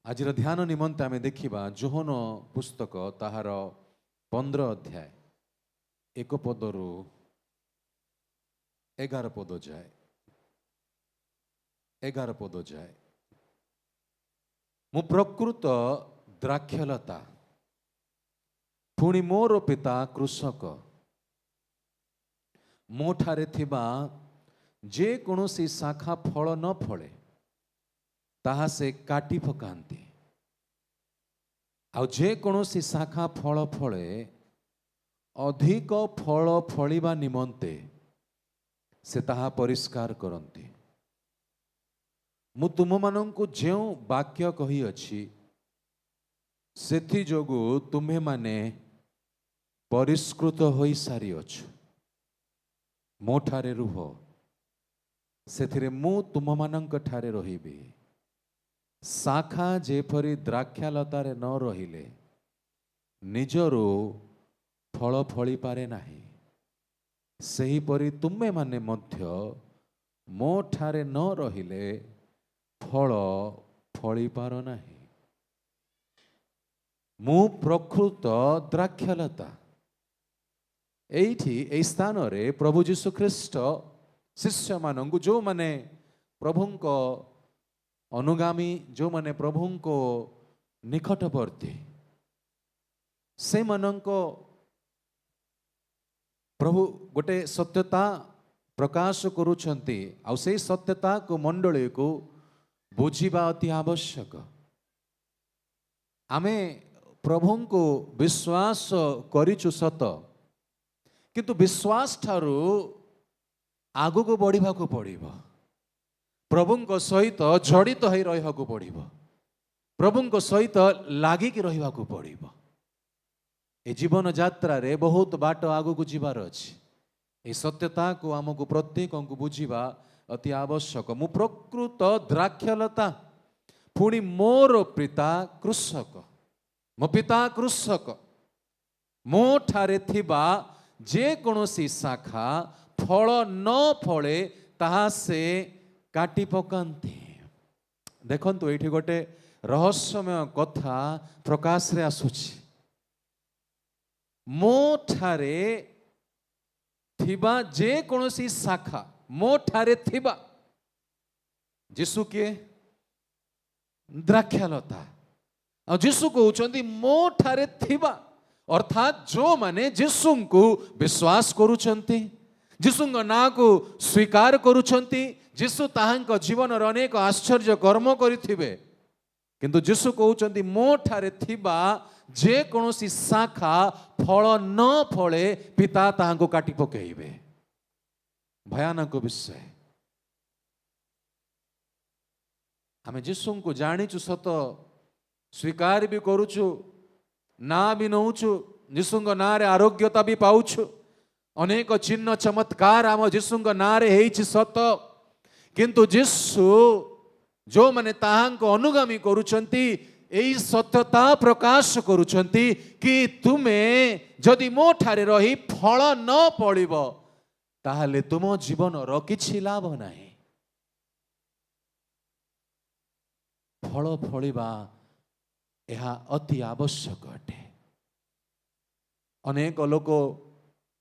आज ध्यान निमंते आम देखा जोहन पुस्तक ताहार 15 अध्याय 1 पदरु 11 पद जाए 11 पद जाए। मु प्रकृत द्राक्षलता पुणी मोर पिता कृषक मो ठारे थिबा जे कौनसी शाखा फल न फले ताहा से काटी पकांती आउ जे कौनसी शाखा फल फले अधिक फल फलिबा निमंते से ताहा परिष्कार करती। मु तुम मानंकु जो वाक्य कही अछि सेथि जोगु तुम्हे माने परिष्कृत होई सारी अछु। मो ठारे रुह सेथिरे मु तुम मानंक ठारे रहिबी। शाखा जेपरी द्राक्षालतारे न रहिले निजरो फल फली पारे नाही सेहीपरि तुमे माने मध्य मो ठारे न रहिले फल फली पार नाही। मु प्रकृत द्राक्षालता एठी ए स्थान रे प्रभु जीशु ख्रीष्ट शिष्य मानंकु जो माने प्रभुंको अनुगामी जो माने प्रभुंको निकटवर्ती से मानंको प्रभु गोटे सत्यता प्रकाश करुछंती आ से सत्यता को मंडली को बुझीबा अति आवश्यक। आमे प्रभु को विश्वास करिछु सत किंतु विश्वास ठारू आगु को बढ़िबा को पड़िबो। प्रभु को सहित जड़ित होई रहिबा को पड़िबो। प्रभु को सहित लागिकी रहिबा को पड़िबो। ए जीवन यात्रा रे बहुत बाट आगु को जीवार अछि। ए सत्यता को आमको प्रत्येक को बुझीबा अति आवश्यक। मु प्रकृत द्राक्षलता पुणी मोर पिता कृषक मो पिता कृषक मो ठारे थिबा जे कौनसी शाखा फल न फले ताहा से काटी पकांती। देखंतु एठी गोटे रहस्यमय कथा प्रकाश रे आसुछि। मो ठारे थिबा जे कौनसी शाखा मो ठारे थिबा जीसु के द्राक्षालता और जीसु कहउछंती मो ठारे थिबा अर्थात जो माने जीसु को विश्वास करुछंती जीसुଙ୍କ ना को स्वीकार करुछंती जीसु ताहांक जीवन रे अनेक आश्चर्य कर्म करिथिबे किंतु जीसु कहउछंती मो ठारे थिबा जे कौनसी शाखा फल न फले पिता ताहांको काटी पकेइबे। भयानक विषय। आमे जीसु को जानिचु सत स्वीकार भी करुचु ना भी नौचु जीसुଙ୍କ ना रे आरोग्यता भी पाउछु अनेक चिन्ह चमत्कार आम जीसुଙ୍କ ना रे हेइछि सत किंतु जीसु जो माने ताहांको अनुगामी करुछंती एई सत्यता प्रकाश करुछंती कि तुमे जदि मो ठारे रही फल न पड़िबो ताहाले तुम जीवन रो किछि लाभ नाही। फल फलिबा एहा अति आवश्यक अटे। अनेक लोक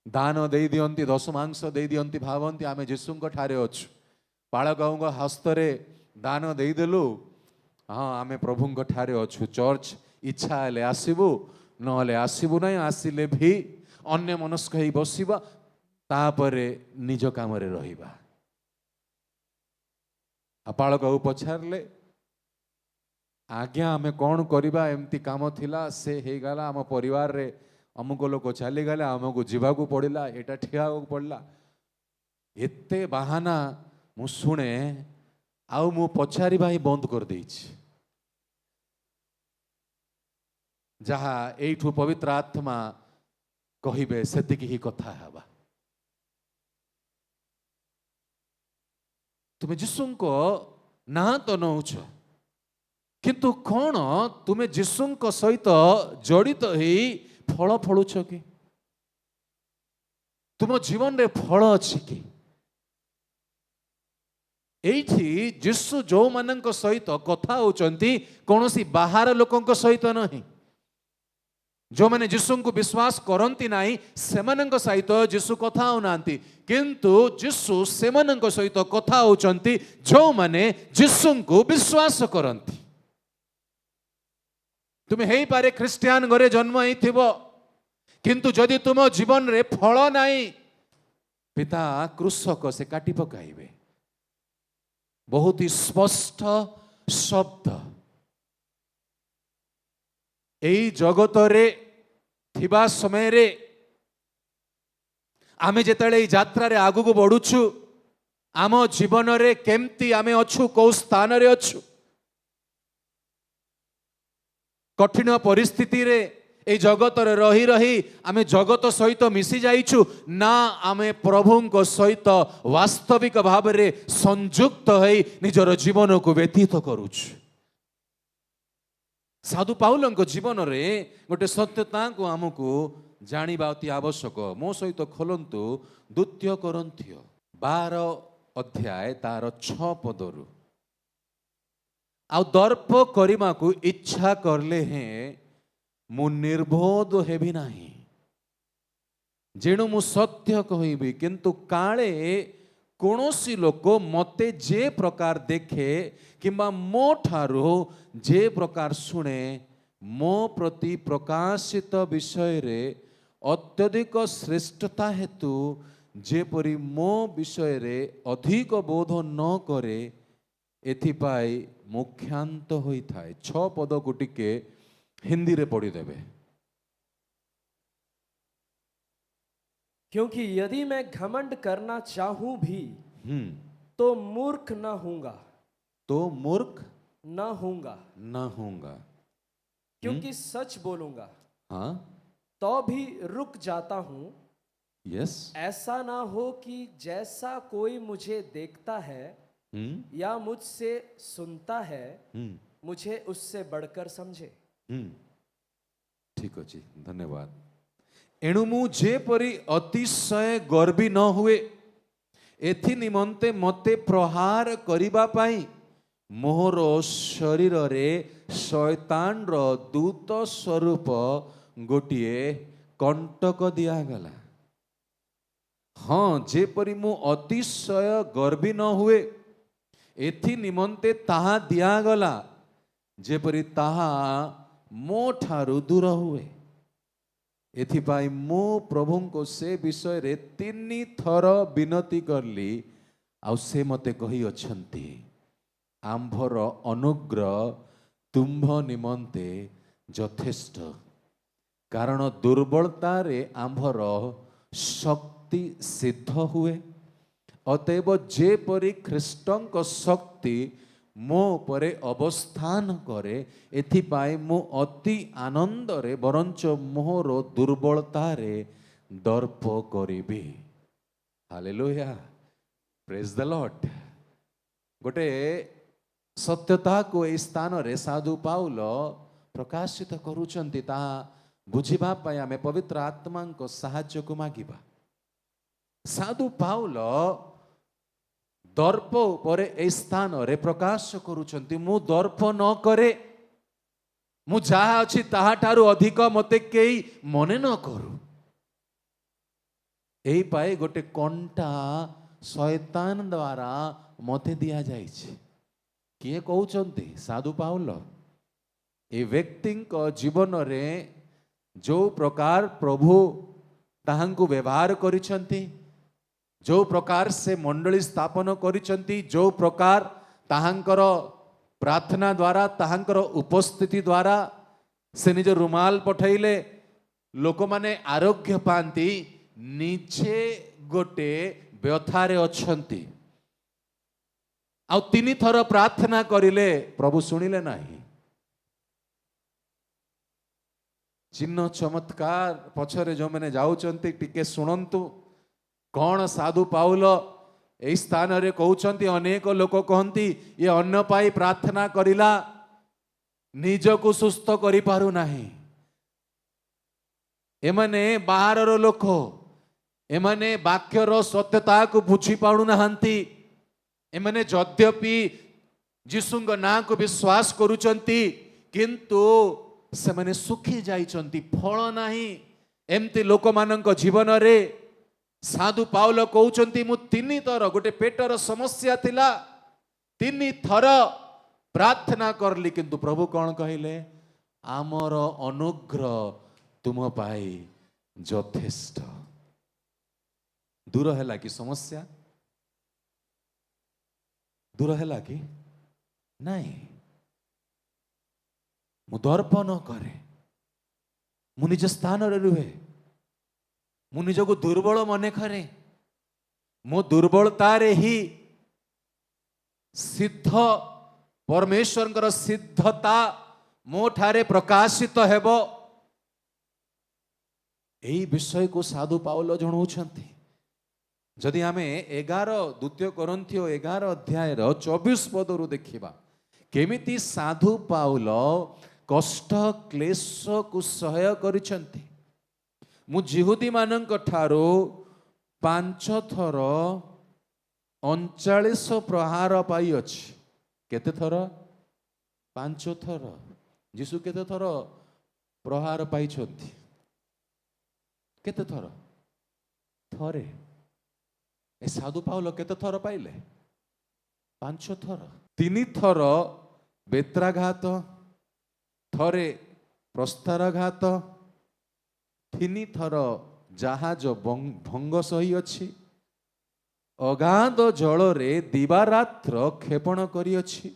दान दे दियंती दशमांश दे दियंती भावंती आमे जीसुଙ୍କ ठारे अछु बाळकଙ୍କ हस्तरे दान दे देलु हाँ आमे प्रभुଙ୍କ ठारे अछु चर्च इच्छा हेले आसीबु नहले आसीबु नै आसिले भी अन्य मनस्क हेई बसिबा तापरे निज काम रे रहिबा। बाळकକୁ पछारले आज्ञा आमे कौन करिबा एमती काम थिला से हे गला आम परिवार रे अमुक लोक चली गले आमको जीवाकू पड़िला एटा ठिया पड़ला एते बहाना मु शुणे आउ मु पछारिबा ही बंद कर देइछि। जहा एठू पवित्र आत्मा कहिबे सेतिकी ही कथा हेबा। तुमे जीसुଙ୍କ ना तो नौछ किंतु कौन तुमे जीसुଙ୍କ सहित जड़ित ही फल फलुछ कि तुम जीवन रे फल अछि कि ଏଇଠି ଯୀଶୁ ଯୋଉମାନଙ୍କ ସହିତ କଥା ହେଉଛନ୍ତି କୌଣସି ବାହାର ଲୋକଙ୍କ ସହିତ ନାହିଁ। ଯୋଉମାନେ ଯୀଶୁଙ୍କୁ ବିଶ୍ୱାସ କରନ୍ତି ନାହିଁ ସେମାନଙ୍କ ସହିତ ଯୀଶୁ କଥା ହେଉନାହାନ୍ତି, କିନ୍ତୁ ଯୀଶୁ ସେମାନଙ୍କ ସହିତ କଥା ହେଉଛନ୍ତି ଯୋଉମାନେ ଯୀଶୁଙ୍କୁ ବିଶ୍ୱାସ କରନ୍ତି। ତୁମେ ହେଇପାରେ ଖ୍ରୀଷ୍ଟିଆନ ଘରେ ଜନ୍ମ ହେଇଥିବ, କିନ୍ତୁ ଯଦି ତୁମ ଜୀବନରେ ଫଳ ନାହିଁ ପିତା କୃଷକ ସେ କାଟି ପକାଇବେ। ବହୁତ ସ୍ପଷ୍ଟ ଶବ୍ଦ। ଏହି ଜଗତରେ ଥିବା ସମୟରେ ଆମେ ଯେତେବେଳେ ଏହି ଯାତ୍ରାରେ ଆଗକୁ ବଢୁଛୁ, ଆମ ଜୀବନରେ କେମିତି ଆମେ ଅଛୁ, କୋଉ ସ୍ଥାନରେ ଅଛୁ, କଠିନ ପରିସ୍ଥିତିରେ এই ଜଗତରେ ରହି ରହି ଆମେ ଜଗତ ସହିତ ମିଶି ଯାଇଛୁ ନା ଆମେ ପ୍ରଭୁଙ୍କ ସହିତ ବାସ୍ତବିକ ଭାବରେ ସଂଯୁକ୍ତ ହୋଇ ନିଜର ଜୀବନକୁ ବ୍ୟତୀତ କରୁଛୁ। ସାଧୁ ପାଉଲଙ୍କ ଜୀବନରେ ଗୋଟେ ସତ୍ୟତାକୁ ଆମକୁ ଜାଣିବା ଅତି ଆବଶ୍ୟକ। ମୋ ସହିତ ଖୋଲନ୍ତୁ ଦ୍ୱିତୀୟ କରିନ୍ଥିୟ 12 ଅଧ୍ୟାୟ ତାର 6 ପଦରୁ। ଆଉ ଦର୍ପ କରିବାକୁ ଇଚ୍ଛା କଲେ ହେଁ ମୁଁ ନିର୍ଭୋଧ ହେବି ନାହିଁ, ଯେଣୁ ମୁଁ ସତ୍ୟ କହିବି। କିନ୍ତୁ କାଳେ କୌଣସି ଲୋକ ମୋତେ ଯେ ପ୍ରକାର ଦେଖେ କିମ୍ବା ମୋ ଠାରୁ ଯେ ପ୍ରକାର ଶୁଣେ, ମୋ ପ୍ରତି ପ୍ରକାଶିତ ବିଷୟରେ ଅତ୍ୟଧିକ ଶ୍ରେଷ୍ଠତା ହେତୁ ଯେପରି ମୋ ବିଷୟରେ ଅଧିକ ବୋଧ ନ କରେ, ଏଥିପାଇଁ ମୁଁ କ୍ଷାନ୍ତ ହୋଇଥାଏ। 6 ପଦକୁ ଟିକେ हिंदी रे पढ़ी देवे। क्योंकि यदि मैं घमंड करना चाहूं भी तो मूर्ख न होऊंगा, तो मूर्ख न होऊंगा, न होऊंगा, क्योंकि सच बोलूंगा। हाँ, तो भी रुक जाता हूं। यस, ऐसा ना हो कि जैसा कोई मुझे देखता है या मुझसे सुनता है, मुझे उससे बढ़कर समझे। ठीक अच्छे, धन्यवाद। एणु मु जेपरी अतिशय गर्वी न हुए एथि निमंते मते प्रहार करिबा पाई मोहर शरीर रे शैतान रो दूत स्वरूप गोटिए कंटक दिया गला। हाँ, जेपरी मु अतिशय गर्वी न हुए एथि निमंते ताहा दिया गला, जेपरी ताहा मो ठारू दूर हुए। एथिपाई मु प्रभु को से विषय रे 3 थर विनती करली, आउ से मते कही अछंती आंभर अनुग्रह तुम्भ निमंते यथेष्ट, कारण दुर्बलता रे आंभर शक्ति सिद्ध हुए। अतएव जेपरी ख्रीष्टंक शक्ति मो परे अवस्थान करे, एथिपाई मु अति आनंद रे बरंच मोहर दुर्बलता रे दर्प करिबी। Hallelujah, praise the Lord. गोटे सत्यता को ए स्थान रे साधु पाउल प्रकाशित करूचंती, ता बुझिबा पय आमे पवित्र आत्मा को सहाय्य को मागिबा। साधु पाउल दर्प पर ए स्थान रे प्रकाश करूचंती, मु दर्प न करे, मु जहा अछि ताहा ठारू अधिक मते केई मने न करू। एही पाए गोटे कंटा शैतान द्वारा मते दिया जाइछि। किए कहउचंती? साधु पाउल। ए व्यक्ति को जीवन रे जो प्रकार प्रभु ताहांकु व्यवहार करिसंती, जो प्रकार से मंडली स्थापन करिसंती, जो प्रकार ताहांकर प्रार्थना द्वारा ताहांकर उपस्थिति द्वारा से निज रुमाल पठैले लोक माने आरोग्य पांती, निजे गोटे व्यथारे अछंती। आ 3 थर प्रार्थना करिले प्रभु सुनिले नाही। चिन्ह चमत्कार पछरे जो मैंने जाउचंती टिके सुनंतु। कौन साधु पाउल ए स्थान रे कहउचंती? अनेक लोक कहंती ये अन्न पाई प्रार्थना करिला, निजको सुस्थ करि पारु नाही। एमाने बाहरर लोक, एमाने वाक्यर सत्यता को बुझी पाडु नाहंती। एमने यद्यपि जीशुଙ୍କ नाँ को विश्वास करुचंती किंतु से माने सुखी जाइचंती फल नाही एमती लोक मानक जीवन रे साधु पाउल कहउचंती मु 3 थर गोटे पेटर समस्या थिला 3 थर प्रार्थना करली किंतु प्रभु कौन कहले आमर अनुग्रह तुम पाई यथेष्ट दूर है कि समस्या दूर है कि नहीं मु दर्प न करे मु निज स्थान रे रुहे मु निजको दुर्बल मने करे मो दुर्बलता रे ही सिद्ध परमेश्वर सिद्धता मो ठारे प्रकाशित हेबो एई विषय को साधु पाउल जणाउछंती जदि आमे 11 द्वितीय कोरिन्थियो 11 अध्याय 24 पदरु देखिबा केमिति साधु पाउल कष्ट क्लेश को सहय करिसंती मु जिहुदी मानक ठारो 5 थर 39 प्रहार पाई अछि केते थर 5 थर जीशु केते थर प्रहार पाई छथि केते थर थरे ए साधु पाउल केते थर पाइले 5 थर 3 थर बेत्राघात थरे प्रस्तारघात 3 थर जहाज भंग सही अछि अगाध जल रे दिवारात्र क्षेपण करी अछि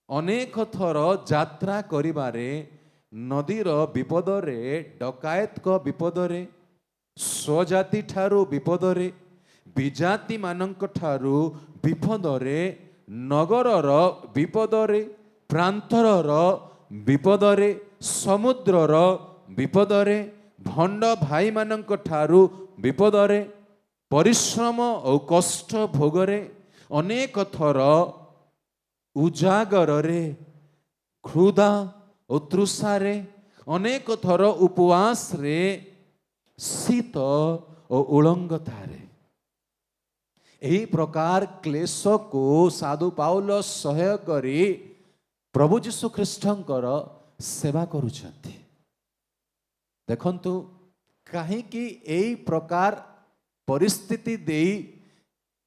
अनेक थर यात्रा करिबारे नदीर विपद रे डकायत को विपद रे स्वजाति ठारू विपद रे विजाति मानक ठारू विपद रे नगरर विपद रे प्रांतरर विपद रे समुद्रर विपद रे भंड भाई मानक ठारू विपद रे परिश्रम और कष्ट भोगरे अनेक थर उजागर रे क्षुधा और तृषा रे अनेक थर उपवास रे शीत और उलंगता रे एही प्रकार क्लेश को साधु पाउल सहय करी प्रभु जीशु ख्रीष्टंकर सेवा करुछंती देखंतु काहे कि एही प्रकार परिस्थिति देई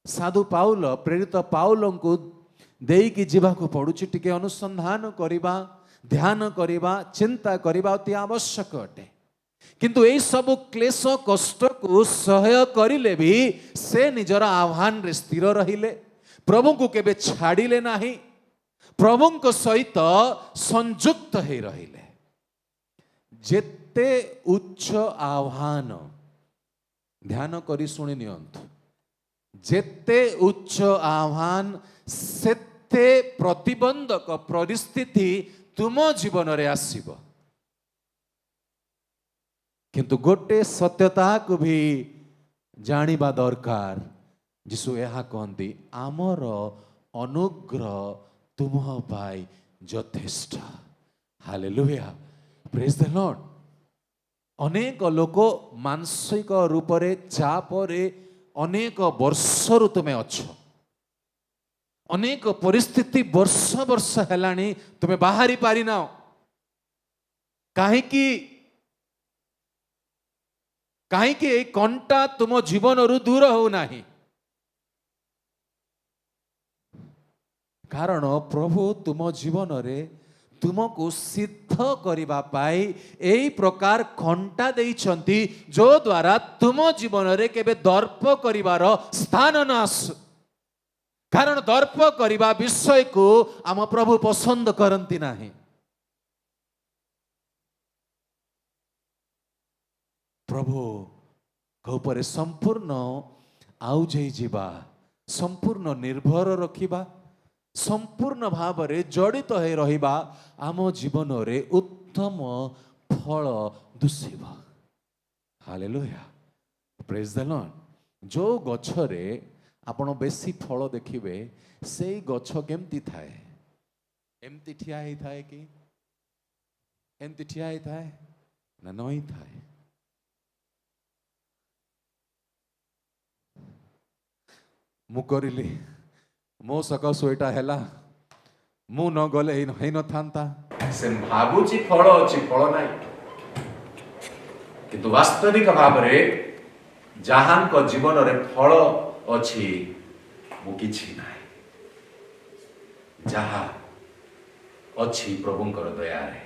साधु पाउल प्रेरित पाउल को देई कि जीवा को पड़ुछि टिके अनुसंधान करिबा ध्यान करिबा चिंता करिबा अति आवश्यक अटे किंतु एई सब क्लेश कष्ट को सहय करिले भी से निजर आह्वान रे स्थिर रहिले प्रभु को केबे छाडिले नाही प्रभु को सहित संयुक्त हे रहिले जेते उच्च आह्वान ध्यान करी सुनि नियंतु जेते उच्च आह्वान सेते प्रतिबंधक परिस्थिति तुम जीवन रे आसीबो किंतु गोटे सत्यता को भी जानिबा दरकार जिसु यहा कहंती आमर अनुग्रह तुम पाई यथेष्ट हालेलुया प्रेज द लॉर्ड अनेक लोक मानसिक रूप रे चाप रे अनेक वर्ष रु तुमे अच्छ अनेक परिस्थिति वर्ष वर्ष हेलानी तुमे बाहरी पारि ना कहीं कंटा तुम जीवन रु दूर हो नाही कारण प्रभु तुम जीवन रे तुमको सिद्ध करिबा पाई एई प्रकार कंटा देइछंती जो द्वारा तुम जीवन रे केबे दर्प करिवार स्थान न आसु कारण दर्प करिबा विषय को आम प्रभु पसंद करंती नाही प्रभु ऊपर संपूर्ण आउजै जीवा संपूर्ण निर्भर रखिबा संपूर्ण भाव रे जड़ित है रहिबा आम जीवन रे उत्तम फल दुसिबा हालेलुया प्रेज द लॉर्ड जो गछ रे आपण बेसी फल देखिबे सेई गछ केमती थाए एमती ठिया ही थाए कि एमती ठिया ही थाए ना नई थाए मु करिली ମୋ ସକାଶୁ ଏଇଟା ହେଲା, ମୁଁ ନ ଗଲେ ହେଇନଥାନ୍ତା। ସେ ଭାବୁଛି ଫଳ ଅଛି, ଫଳ ନାହିଁ। କିନ୍ତୁ ବାସ୍ତବିକ ଭାବରେ ଯାହାଙ୍କ ଜୀବନରେ ଫଳ ଅଛି, ମୁଁ କିଛି ନାହିଁ। ଯାହା ଅଛି ପ୍ରଭୁଙ୍କର ଦୟାରେ।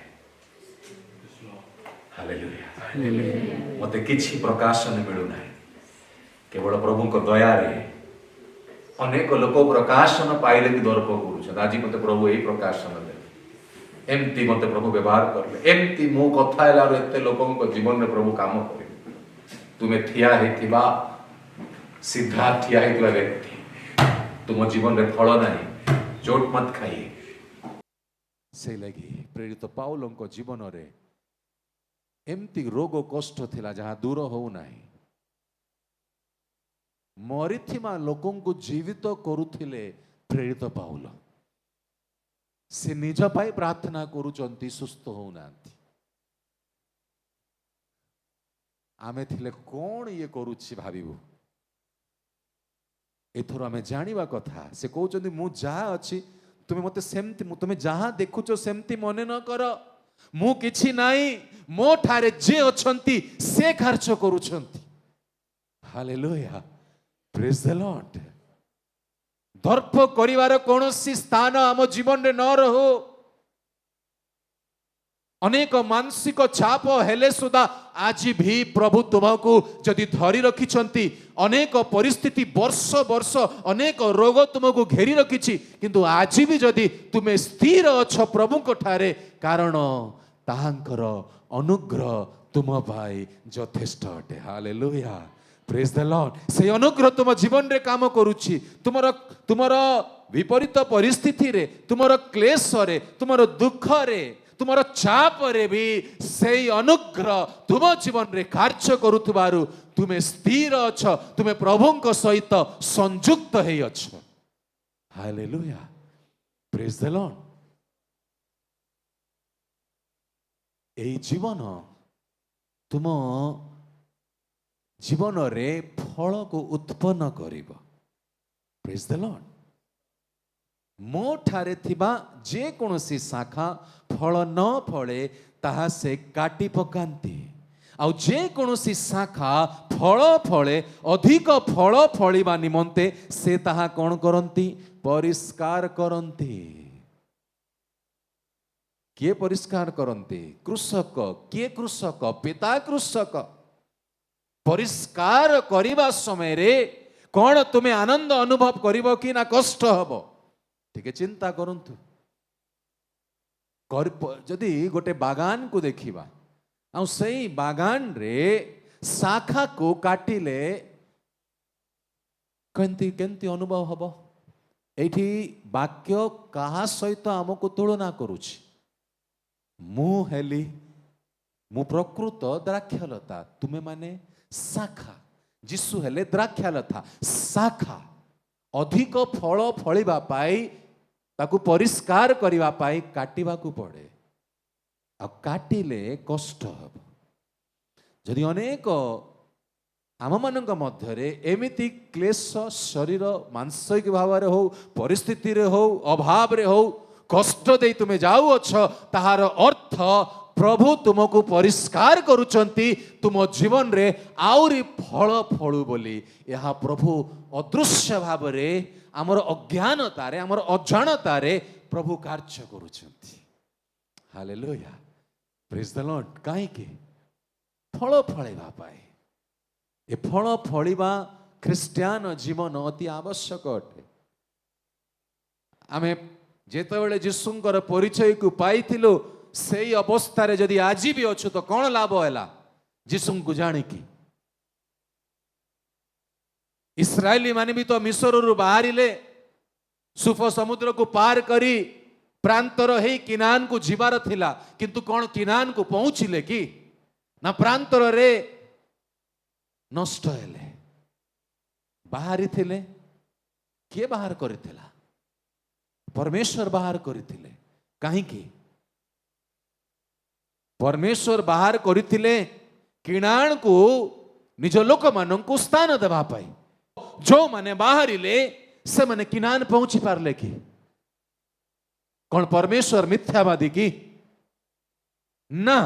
ହାଲେଲୁୟା। ମତେ କିଛି ପ୍ରକାଶନ ମିଳୁନାହିଁ, କେବଳ ପ୍ରଭୁଙ୍କ ଦୟାରେ। ଅନେକ ଲୋକ ପ୍ରକାଶନ ପାଇଲେ ବି ଦର୍ପ କରୁଛନ୍ତି। ଆଜି ମତେ ପ୍ରଭୁ ଏଇ ପ୍ରକାଶନ ଦେଲେ, ଏମିତି ମତେ ପ୍ରଭୁ ବ୍ୟବହାର କରିଲେ, ଏମିତି ମୁଁ କଥା ହେଲାରୁ ଏତେ ଲୋକଙ୍କ ଜୀବନରେ ପ୍ରଭୁ କାମ କରିବେ। ତୁମେ ଠିଆ ହେଇଥିବା, ସିଧା ଠିଆ ହେଇଥିବା ବ୍ୟକ୍ତି, ତୁମ ଜୀବନରେ ଫଳ ନାହିଁ, ଚୋଟ ମତ ଖାଇଏ। ସେଇ ଲାଗି ପ୍ରେରିତ ପାଉଲଙ୍କ ଜୀବନରେ ଏମିତି ରୋଗ କଷ୍ଟ ଥିଲା ଯାହା ଦୂର ହଉନାହିଁ। ମରିଥିବା ଲୋକଙ୍କୁ ଜୀବିତ କରୁଥିଲେ ପ୍ରେରିତ ପାଉଲ। ସେ ନିଜ ପାଇଁ ପ୍ରାର୍ଥନା କରୁଛନ୍ତି, ସୁସ୍ଥ ହଉନାହାନ୍ତି। ଆମେ ଥିଲେ କଣ ଇଏ କରୁଛି ଭାବିବୁ। ଏଥର ଆମେ ଜାଣିବା କଥା। ସେ କହୁଛନ୍ତି ମୁଁ ଯାହା ଅଛି ତୁମେ ମତେ ସେମିତି, ତୁମେ ଯାହା ଦେଖୁଛ ସେମିତି ମନେ ନ କର। ମୁଁ କିଛି ନାହିଁ, ମୋ ଠାରେ ଯେ ଅଛନ୍ତି ସେ କାର୍ଯ୍ୟ କରୁଛନ୍ତି। ହାଲେଲୁୟା, ପ୍ରେଜ୍ ଦ ଲର୍ଡ। ଦର୍ପ କରିବାର କୌଣସି ସ୍ଥାନ ଆମ ଜୀବନରେ ନ ରହୁ। ଅନେକ ମାନସିକ ଚାପ ହେଲେ ସୁଦ୍ଧା ଆଜି ବି ପ୍ରଭୁ ତୁମକୁ ଯଦି ଧରି ରଖିଛନ୍ତି, ଅନେକ ପରିସ୍ଥିତି ବର୍ଷ ବର୍ଷ ଅନେକ ରୋଗ ତୁମକୁ ଘେରି ରଖିଛି, କିନ୍ତୁ ଆଜି ବି ଯଦି ତୁମେ ସ୍ଥିର ଅଛ ପ୍ରଭୁଙ୍କ ଠାରେ, କାରଣ ତାହାଙ୍କର ଅନୁଗ୍ରହ ତୁମ ପାଇଁ ଯଥେଷ୍ଟ ଅଟେ। ହାଲେଲୁୟା, ପ୍ରେଜ୍ ଦ ଲର୍ଡ। ସେହି ଅନୁଗ୍ରହ ତୁମ ଜୀବନରେ କାମ କରୁଛି। ତୁମର ବିପରୀତ ପରିସ୍ଥିତିରେ, ତୁମର କ୍ଲେଶରେ, ତୁମର ଦୁଃଖରେ, ତୁମର ଚାପରେ ବି ସେଇ ଅନୁଗ୍ରହ ତୁମ ଜୀବନରେ କାର୍ଯ୍ୟ କରୁଥିବାରୁ ତୁମେ ସ୍ଥିର ଅଛ, ତୁମେ ପ୍ରଭୁଙ୍କ ସହିତ ସଂଯୁକ୍ତ ହେଇଅଛ। ହାଲେଲୁୟା, ପ୍ରେଜ୍ ଦ ଲର୍ଡ। ଏହି ଜୀବନ ତୁମ ଜୀବନରେ ଫଳକୁ ଉତ୍ପନ୍ନ କରିବ। ପ୍ରେଜ୍ ଦ ଲର୍ଡ। ମୋ ଠାରେ ଥିବା ଯେକୌଣସି ଶାଖା ଫଳ ନ ଫଳେ ତାହା ସେ କାଟି ପକାନ୍ତି, ଆଉ ଯେକୌଣସି ଶାଖା ଫଳ ଫଳେ, ଅଧିକ ଫଳ ଫଳିବା ନିମନ୍ତେ ସେ ତାହା କ'ଣ କରନ୍ତି? ପରିଷ୍କାର କରନ୍ତି। କିଏ ପରିଷ୍କାର କରନ୍ତି? କୃଷକ। କିଏ କୃଷକ? ପିତା କୃଷକ। ପରିଷ୍କାର କରିବା ସମୟରେ କ'ଣ ତୁମେ ଆନନ୍ଦ ଅନୁଭବ କରିବ କି ନା କଷ୍ଟ ହବ? ଟିକେ ଚିନ୍ତା କରନ୍ତୁ। ଯଦି ଗୋଟେ ବାଗାନକୁ ଦେଖିବା, ଆଉ ସେଇ ବାଗାନରେ ଶାଖାକୁ କାଟିଲେ କେମିତି ଅନୁଭବ ହବ? ଏଇଠି ବାକ୍ୟ କାହା ସହିତ ଆମକୁ ତୁଳନା କରୁଛି? ମୁଁ ପ୍ରକୃତ ଦ୍ରାକ୍ଷଲତା, ତୁମେ ମାନେ ଶାଖା। ଯୀଶୁ ହେଲେ ଦ୍ରାକ୍ଷଲତା, ଶାଖା। ଅଧିକ ଫଳ ଫଳିବା ପାଇଁ ତାକୁ ପରିଷ୍କାର କରିବା ପାଇଁ କାଟିବାକୁ ପଡ଼େ, ଆଉ କାଟିଲେ କଷ୍ଟ ହେବ। ଯଦି ଅନେକ ଆମମାନଙ୍କ ମଧ୍ୟରେ ଏମିତି କ୍ଲେଶ, ଶରୀର ମାଂସିକ ଭାବରେ ହଉ, ପରିସ୍ଥିତିରେ ହଉ, ଅଭାବରେ ହଉ, କଷ୍ଟ ଦେଇ ତୁମେ ଯାଉଅଛ, ତାହାର ଅର୍ଥ ପ୍ରଭୁ ତୁମକୁ ପରିଷ୍କାର କରୁଛନ୍ତି, ତୁମ ଜୀବନରେ ଆହୁରି ଫଳ ଫଳୁ ବୋଲି। ଏହା ପ୍ରଭୁ ଅଦୃଶ୍ୟ ଭାବରେ ଆମର ଅଜ୍ଞାନତାରେ, ଆମର ଅଜାଣତାରେ ପ୍ରଭୁ କାର୍ଯ୍ୟ କରୁଛନ୍ତି। ହାଲେଲୁୟା, ପ୍ରେଜ୍ ଦ ଲର୍ଡ। କାହିଁକି? ଫଳ ଫଳିବା ପାଇଁ। ଏ ଫଳ ଫଳିବା ଖ୍ରୀଷ୍ଟିଆନ ଜୀବନ ଅତି ଆବଶ୍ୟକ ଅଟେ। ଆମେ ଯେତେବେଳେ ଯୀଶୁଙ୍କର ପରିଚୟକୁ ପାଇଥିଲୁ, ସେଇ ଅବସ୍ଥାରେ ଯଦି ଆଜି ବି ଅଛୁ ତ କ'ଣ ଲାଭ ହେଲା ଯୀଶୁଙ୍କୁ ଜାଣିକି? ଇସ୍ରାଏଲୀ ମାନେ ବି ତ ମିଶରରୁ ବାହାରିଲେ, ସୁଫ ସମୁଦ୍ରକୁ ପାର କରି ପ୍ରାନ୍ତର ହେଇ କିନାନକୁ ଯିବାର ଥିଲା, କିନ୍ତୁ କ'ଣ କିନାନକୁ ପହଞ୍ଚିଲେ କି? ନା ପ୍ରାନ୍ତରରେ ନଷ୍ଟ ହେଲେ। ବାହାରିଥିଲେ, କିଏ ବାହାର କରିଥିଲା? ପରମେଶ୍ୱର ବାହାର କରିଥିଲେ। କାହିଁକି? ପରମେଶ୍ୱର ବାହାର କରିଥିଲେ କିଣାଣକୁ ନିଜ ଲୋକମାନଙ୍କୁ ସ୍ଥାନ ଦେବା ପାଇଁ। ଯେଉଁମାନେ ବାହାରିଲେ से माने किनान पहुंची पारले कि कौन परमेश्वर मिथ्यावादी की ना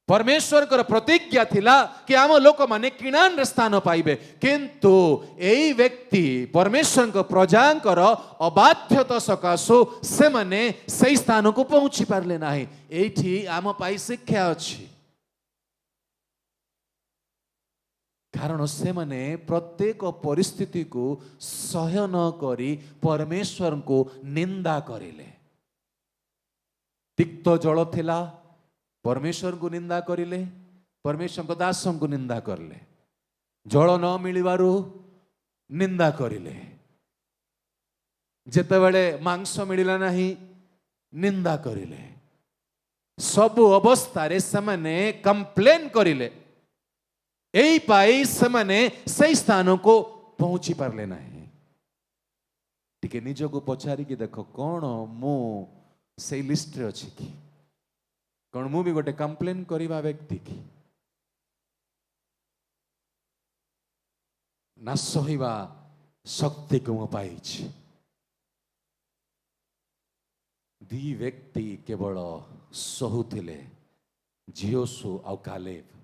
परमेश्वर को प्रतिज्ञा थिला कि आम लोक माने किणान रे स्थान पाइबे किंतु एई व्यक्ति परमेश्वर को प्रजांकर अबाध्यता सकाशु से माने सही स्थान को पहुंची पारले नाही एठी आम पाई शिक्षा अछि कारण से माने प्रत्येक परिस्थिति को सहन करी परमेश्वर को निंदा करिले तिक्त जल थिला परमेश्वर को निंदा करिले परमेश्वर को दासों को निंदा करले जल न मिलिबारु निंदा करिले जेतेबेले मांस मिलिला नाही निंदा करिले सब अवस्था रे समाने कंप्लेन करिले एई पाई समाने सही स्थान को पहुंची पारले नाही टिके निज को पछारी कि देखो कौन मु सही लिस्ट रे अछि कि कौन मु भी गोटे कंप्लेन करिबा व्यक्ति की ना सहिबा शक्ति को मु पाइछि दी व्यक्ति केवल सहुथिले जियोसु और कालेब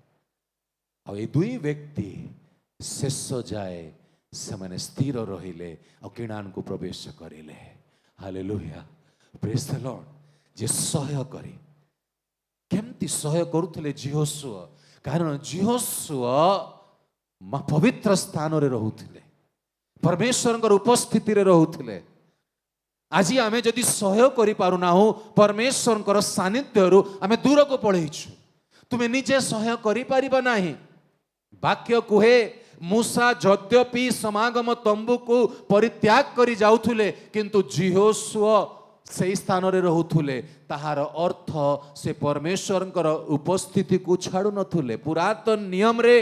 और ये दुई व्यक्ति शेष जाए से माने स्थिर रहिले और किणान को प्रवेश करिले हालेलुया प्रेज द लॉर्ड जे सहाय करी केमती सहाय करुथिले जिहोशुआ कारण जिहोशुआ पवित्र स्थान रे रहुथिले परमेश्वर उपस्थिति रे रहुथिले आज आमे जदि सहाय करि पारु ना हो परमेश्वर सानिध्य रु आमे दूर को पळेइछु तुमे निजे सहाय करि पारिबा नाही वाक्य कुहे मूसा यद्यपि समागम तंबू को परित्याग करी जाउथुले किंतु जिहोशुआ से स्थान रे रहुथुले ताहार अर्थ से परमेश्वर उपस्थिति को छाड़ू नथुले पुरातन नियम रे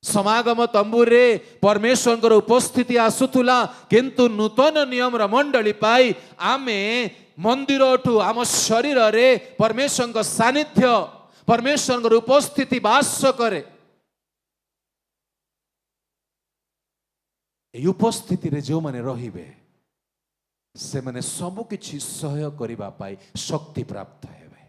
समागम तंबू रे परमेश्वर उपस्थिति आसुथुला किंतु नूतन नियम रा मंडली पाई आमे मंदिर आम शरीर रे परमेश्वर सानिध्य परमेश्वर उपस्थिति वास करे उपस्थिति रे जो माने रहिबे से माने सब किछि सहय करिबा पाई शक्ति प्राप्त हेबे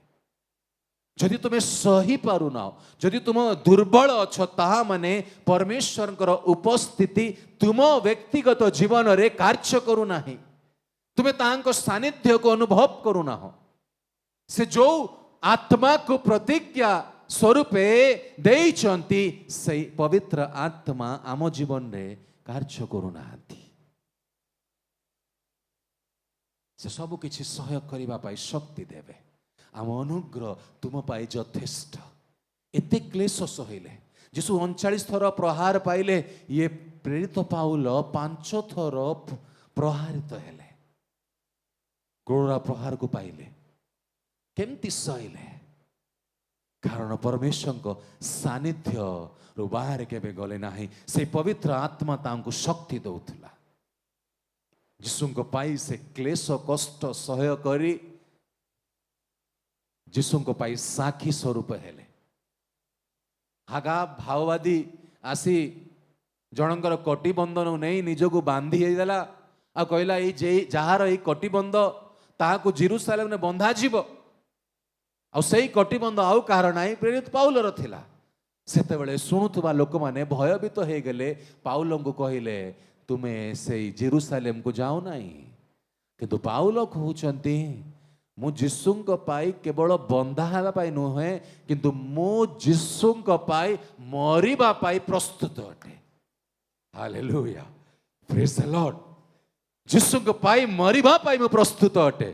जदि तुमे सही पारु ना जदि तुम दुर्बल अछ ताहा माने परमेश्वर उपस्थिति तुम व्यक्तिगत जीवन रे कार्य करू नाही तुमे तांको सानिध्य को अनुभव करू ना हो से जो आत्मा को प्रतिज्ञा स्वरूपे देइचंती से पवित्र आत्मा आम जीवन रे कार्य करू नांती से सब किछि सहयोग करिबा पाई शक्ति देवे आम अनुग्रह तुम पाई यथेष्ट एते क्लेश सहिले जीशु 39 थर प्रहार पाइले ये प्रेरित पाउल 5 थर प्रहारित हेले क्रूर प्रहार को पाइले केमती सहिले कारण परमेश्वर को सानिध्य रु बाहर केबे गले नाही से पवित्र आत्मा तांको शक्ति दउथला जीशुको पाई से क्लेश कष्ट सहय करी जीशुको पाई साखी स्वरूप हेले हागा भाववादी आसी जनकर कटिबंधन नहीं निजको बांधी देला आ कहला जार ये कटिबंध ताहाको जेरुसालेम ने बंधा जीव आ सही कटिबंध आउ काହାର नाही प्रेरित पाउलर थिला सेतेबेले शुणुवा लोक माने भयभीत हो गले पाउल को कहले तुमे से जेरुसालेम को जाओ नहीं किंतु पाउल कहउचंती मु जीशुंक पाई केवल बंधा हेबा पाई नुहे किंतु मु जीशुंक पाई मरिबा पाई प्रस्तुत अटे हालेलुया प्रेज द लॉर्ड जीशुंक पाई मरिबा पाई मु प्रस्तुत अटे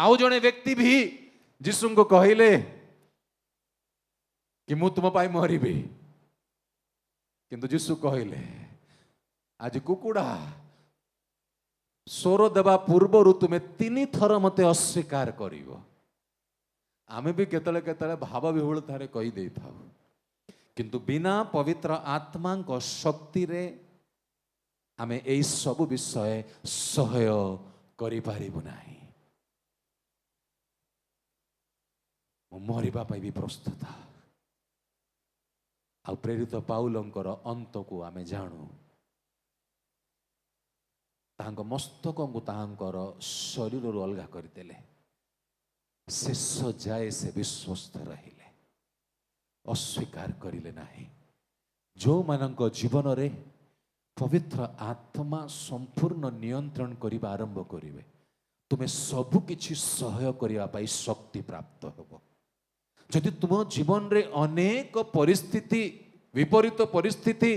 आउ जने व्यक्ति भी जीशुंक कहले कि मु तुम पाई मरिबी किंतु जीशु कहले आज कुकुड़ा स्वर देवा पूर्वर तुम्हें 3 थर मते अस्वीकार करिवो आमे भी केतले केतले भाव विहुल थारे कहि देई थाउ किंतु बिना पवित्र आत्मा को शक्ति रे आमे एई सब विषय सहय करि पारिबु नाही मरिबा पाई भी प्रस्तुत आ प्रेरित पाउलंकर अंत को आमे जानू ତାଙ୍କ ମସ୍ତକଙ୍କୁ ତାହାଙ୍କର ଶରୀରରୁ ଅଲଗା କରିଦେଲେ। ଶେଷ ଯାଏ ସେ ବିଶ୍ୱସ୍ତ ରହିଲେ, ଅସ୍ୱୀକାର କରିଲେ ନାହିଁ। ଯେଉଁମାନଙ୍କ ଜୀବନରେ ପବିତ୍ର ଆତ୍ମା ସମ୍ପୂର୍ଣ୍ଣ ନିୟନ୍ତ୍ରଣ କରିବା ଆରମ୍ଭ କରିବେ, ତୁମେ ସବୁକିଛି ସହ୍ୟ କରିବା ପାଇଁ ଶକ୍ତି ପ୍ରାପ୍ତ ହେବ। ଯଦି ତୁମ ଜୀବନରେ ଅନେକ ପରିସ୍ଥିତି, ବିପରୀତ ପରିସ୍ଥିତି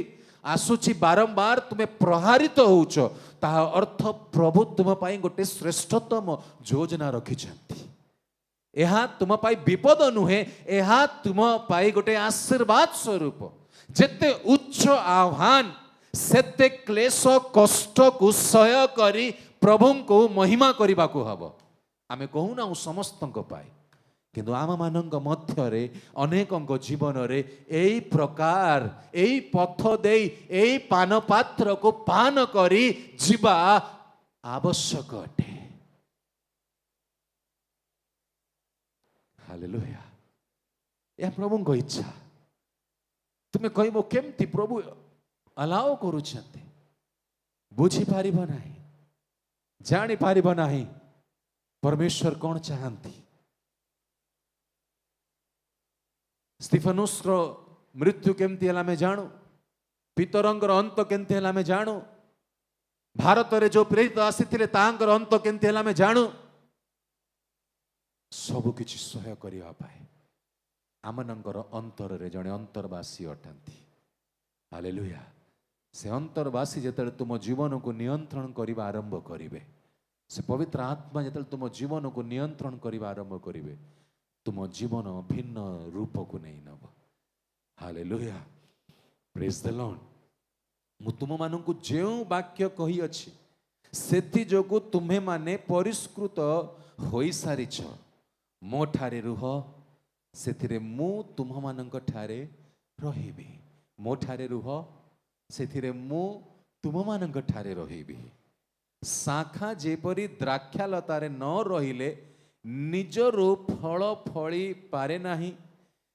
ଆସୁଛି, ବାରମ୍ବାର ତୁମେ ପ୍ରହାରିତ ହେଉଛ, ତାହା ଅର୍ଥ ପ୍ରଭୁ ତୁମ ପାଇଁ ଗୋଟେ ଶ୍ରେଷ୍ଠତମ ଯୋଜନା ରଖିଛନ୍ତି। ଏହା ତୁମ ପାଇଁ ବିପଦ ନୁହେଁ, ଏହା ତୁମ ପାଇଁ ଗୋଟେ ଆଶୀର୍ବାଦ ସ୍ୱରୂପ। ଯେତେ ଉଚ୍ଚ ଆହ୍ୱାନ, ସେତେ କ୍ଲେଶ କଷ୍ଟକୁ ସହ୍ୟ କରି ପ୍ରଭୁଙ୍କୁ ମହିମା କରିବାକୁ ହେବ। ଆମେ କହୁନାହୁଁ ସମସ୍ତଙ୍କ ପାଇଁ, କିନ୍ତୁ ଆମମାନଙ୍କ ମଧ୍ୟରେ ଅନେକଙ୍କ ଜୀବନରେ ଏଇ ପ୍ରକାର, ଏଇ ପଥ ଦେଇ, ଏଇ ପାନ ପାତ୍ରକୁ ପାନ କରି ଯିବା ଆବଶ୍ୟକ ଅଟେ। ହାଲେଲୁୟା। ଏହା ପ୍ରଭୁଙ୍କ ଇଚ୍ଛା। ତୁମେ କହିବ କେମିତି ପ୍ରଭୁ ଆଲାଓ କରୁଛନ୍ତି? ବୁଝିପାରିବ ନାହିଁ, ଜାଣିପାରିବ ନାହିଁ ପରମେଶ୍ୱର କ'ଣ ଚାହାନ୍ତି। ସ୍ତିଫାନୁସର ମୃତ୍ୟୁ କେମିତି ହେଲା ଆମେ ଜାଣୁ, ପିତରଙ୍କର ଅନ୍ତ କେମିତି ହେଲା ଆମେ ଜାଣୁ, ଭାରତରେ ଯେଉଁ ପ୍ରେରିତ ଆସିଥିଲେ ତାଙ୍କର ଅନ୍ତ କେମିତି ହେଲା ଆମେ ଜାଣୁ। ସବୁକିଛି ସହ୍ୟ କରିବା ପାଇଁ ଆମମାନଙ୍କର ଅନ୍ତରରେ ଜଣେ ଅନ୍ତର୍ବାସୀ ଅଟନ୍ତି। ହାଲେଲୁୟା। ସେ ଅନ୍ତର୍ବାସୀ ଯେତେବେଳେ ତୁମ ଜୀବନକୁ ନିୟନ୍ତ୍ରଣ କରିବା ଆରମ୍ଭ କରିବେ, ସେ ପବିତ୍ର ଆତ୍ମା ଯେତେବେଳେ ତୁମ ଜୀବନକୁ ନିୟନ୍ତ୍ରଣ କରିବା ଆରମ୍ଭ କରିବେ, ତୁମ ଜୀବନ ଭିନ୍ନ ରୂପକୁ ନେଇ ନେବ। ହାଲେଲୁୟା, ପ୍ରେଜ୍ ଦ ଲର୍ଡ। ମୁଁ ତୁମମାନଙ୍କୁ ଯେଉଁ ବାକ୍ୟ କହିଅଛି, ସେଥିଯୋଗୁଁ ତୁମ୍ଭେମାନେ ପରିଷ୍କୃତ ହୋଇସାରିଛ। ମୋ ଠାରେ ରୁହ, ସେଥିରେ ମୁଁ ତୁମମାନଙ୍କ ଠାରେ ରହିବି। ମୋ ଠାରେ ରୁହ, ସେଥିରେ ମୁଁ ତୁମମାନଙ୍କ ଠାରେ ରହିବି। ଶାଖା ଯେପରି ଦ୍ରାକ୍ଷାଲତାରେ ନ ରହିଲେ ନିଜରୁ ଫଳ ଫଳି ପାରେ ନାହିଁ,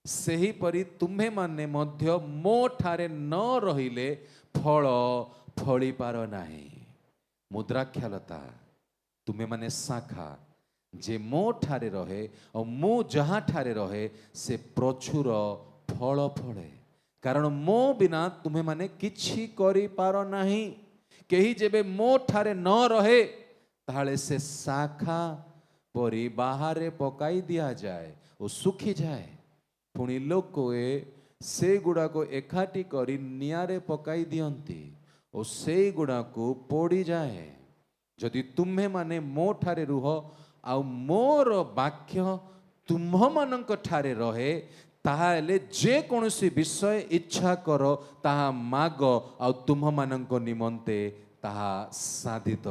ସେହିପରି ତୁମ୍ଭେମାନେ ମଧ୍ୟ ମୋ ଠାରେ ନ ରହିଲେ ଫଳ ଫଳିପାର ନାହିଁ। ମୁଁ ଦ୍ରାକ୍ଷାଲତା, ତୁମେମାନେ ଶାଖା। ଯେ ମୋ ଠାରେ ରହେ ଆଉ ମୁଁ ଯାହାଠାରେ ରହେ, ସେ ପ୍ରଚୁର ଫଳ ଫଳେ। କାରଣ ମୋ ବିନା ତୁମେମାନେ କିଛି କରିପାର ନାହିଁ। କେହି ଯେବେ ମୋ ଠାରେ ନ ରହେ, ତାହେଲେ ସେ ଶାଖା ପରି ବାହାରେ ପକାଇ ଦିଆଯାଏ ଓ ଶୁଖିଯାଏ। ପୁଣି ଲୋକେ ସେଗୁଡ଼ାକ ଏକାଠି କରି ନିଆଁରେ ପକାଇ ଦିଅନ୍ତି ଓ ସେଇଗୁଡ଼ାକୁ ପୋଡ଼ିଯାଏ। ଯଦି ତୁମ୍ଭେମାନେ ମୋ ଠାରେ ରୁହ ଆଉ ମୋର ବାକ୍ୟ ତୁମ୍ଭମାନଙ୍କ ଠାରେ ରହେ, ତାହେଲେ ଯେକୌଣସି ବିଷୟ ଇଚ୍ଛା କର ତାହା ମାଗ, ଆଉ ତୁମ୍ଭମାନଙ୍କ ନିମନ୍ତେ ତାହା ସାଧିତ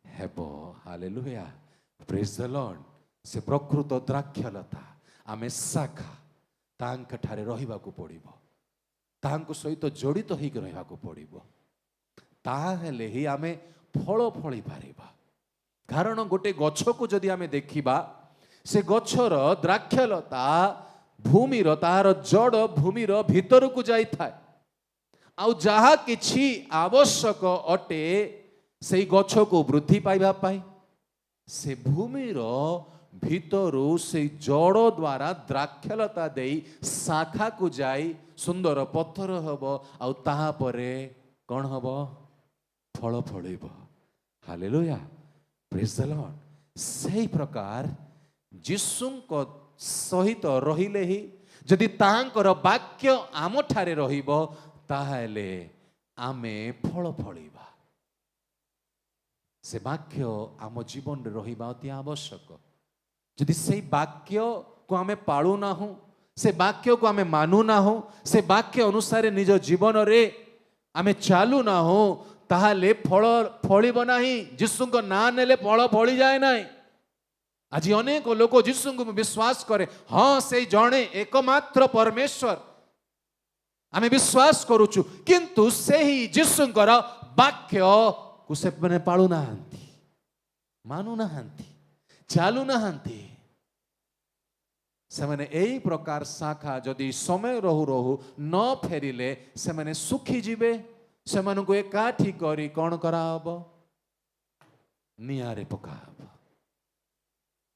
ହେବ। ହାଲେଲୁୟା, ପ୍ରେଜ୍ ଦ ଲର୍ଡ। ସେ ପ୍ରକୃତ ଦ୍ରାକ୍ଷଲତା, ଆମେ ଶାଖା। ତାଙ୍କ ଠାରେ ରହିବାକୁ ପଡ଼ିବ, ତାଙ୍କ ସହିତ ଜଡ଼ିତ ହେଇକି ରହିବାକୁ ପଡ଼ିବ। ତାହେଲେ ହିଁ ଆମେ ଫଳ ଫଳି ପାରିବା। କାରଣ ଗୋଟେ ଗଛକୁ ଯଦି ଆମେ ଦେଖିବା, ସେ ଗଛର ଦ୍ରାକ୍ଷଲତା ଭୂମିର, ତାହାର ଜଡ଼ ଭୂମିର ଭିତରକୁ ଯାଇଥାଏ। ଆଉ ଯାହା କିଛି ଆବଶ୍ୟକ ଅଟେ ସେଇ ଗଛକୁ ବୃଦ୍ଧି ପାଇବା ପାଇଁ, ସେ ଭୂମିର ଭିତରୁ ସେଇ ଜଡ଼ ଦ୍ୱାରା ଦ୍ରାକ୍ଷଲତା ଦେଇ ଶାଖାକୁ ଯାଇ ସୁନ୍ଦର ପଥର ହେବ, ଆଉ ତାହାପରେ କ'ଣ ହେବ? ଫଳ ଫଳିବ। ହାଲେଲୁୟା, ପ୍ରେଜ୍ ଦ ଲର୍ଡ। ସେହି ପ୍ରକାର ଯୀଶୁଙ୍କ ସହିତ ରହିଲେ ହିଁ, ଯଦି ତାହାଙ୍କର ବାକ୍ୟ ଆମଠାରେ ରହିବ, ତାହେଲେ ଆମେ ଫଳ ଫଳିବା। ସେ ବାକ୍ୟ ଆମ ଜୀବନରେ ରହିବା ଅତି ଆବଶ୍ୟକ। ଯଦି ସେଇ ବାକ୍ୟକୁ ଆମେ ପାଳୁନାହୁଁ, ସେ ବାକ୍ୟକୁ ଆମେ ମାନୁନାହୁଁ, ସେ ବାକ୍ୟ ଅନୁସାରେ ନିଜ ଜୀବନରେ ଆମେ ଚାଲୁନାହୁଁ, ତାହେଲେ ଫଳ ଫଳିବ ନାହିଁ। ଯୀଶୁଙ୍କ ନାଁ ନେଲେ ଫଳ ଫଳିଯାଏ ନାହିଁ। ଆଜି ଅନେକ ଲୋକ ଯୀଶୁଙ୍କୁ ବିଶ୍ୱାସ କରେ, ହଁ ସେଇ ଜଣେ ଏକମାତ୍ର ପରମେଶ୍ୱର ଆମେ ବିଶ୍ୱାସ କରୁଛୁ, କିନ୍ତୁ ସେହି ଯୀଶୁଙ୍କର ବାକ୍ୟକୁ ସେମାନେ ପାଳୁନାହାନ୍ତି, ମାନୁନାହାନ୍ତି, ଚାଲୁନାହାନ୍ତି। ସେମାନେ ଏହି ପ୍ରକାର ଶାଖା ଯଦି ସମୟ ରହୁ ରହୁ ନ ଫେରିଲେ ସେମାନେ ଶୁଖିଯିବେ। ସେମାନଙ୍କୁ ଏକାଠି କରି କ'ଣ କରାହବ? ନିଆଁରେ ପକାହବ।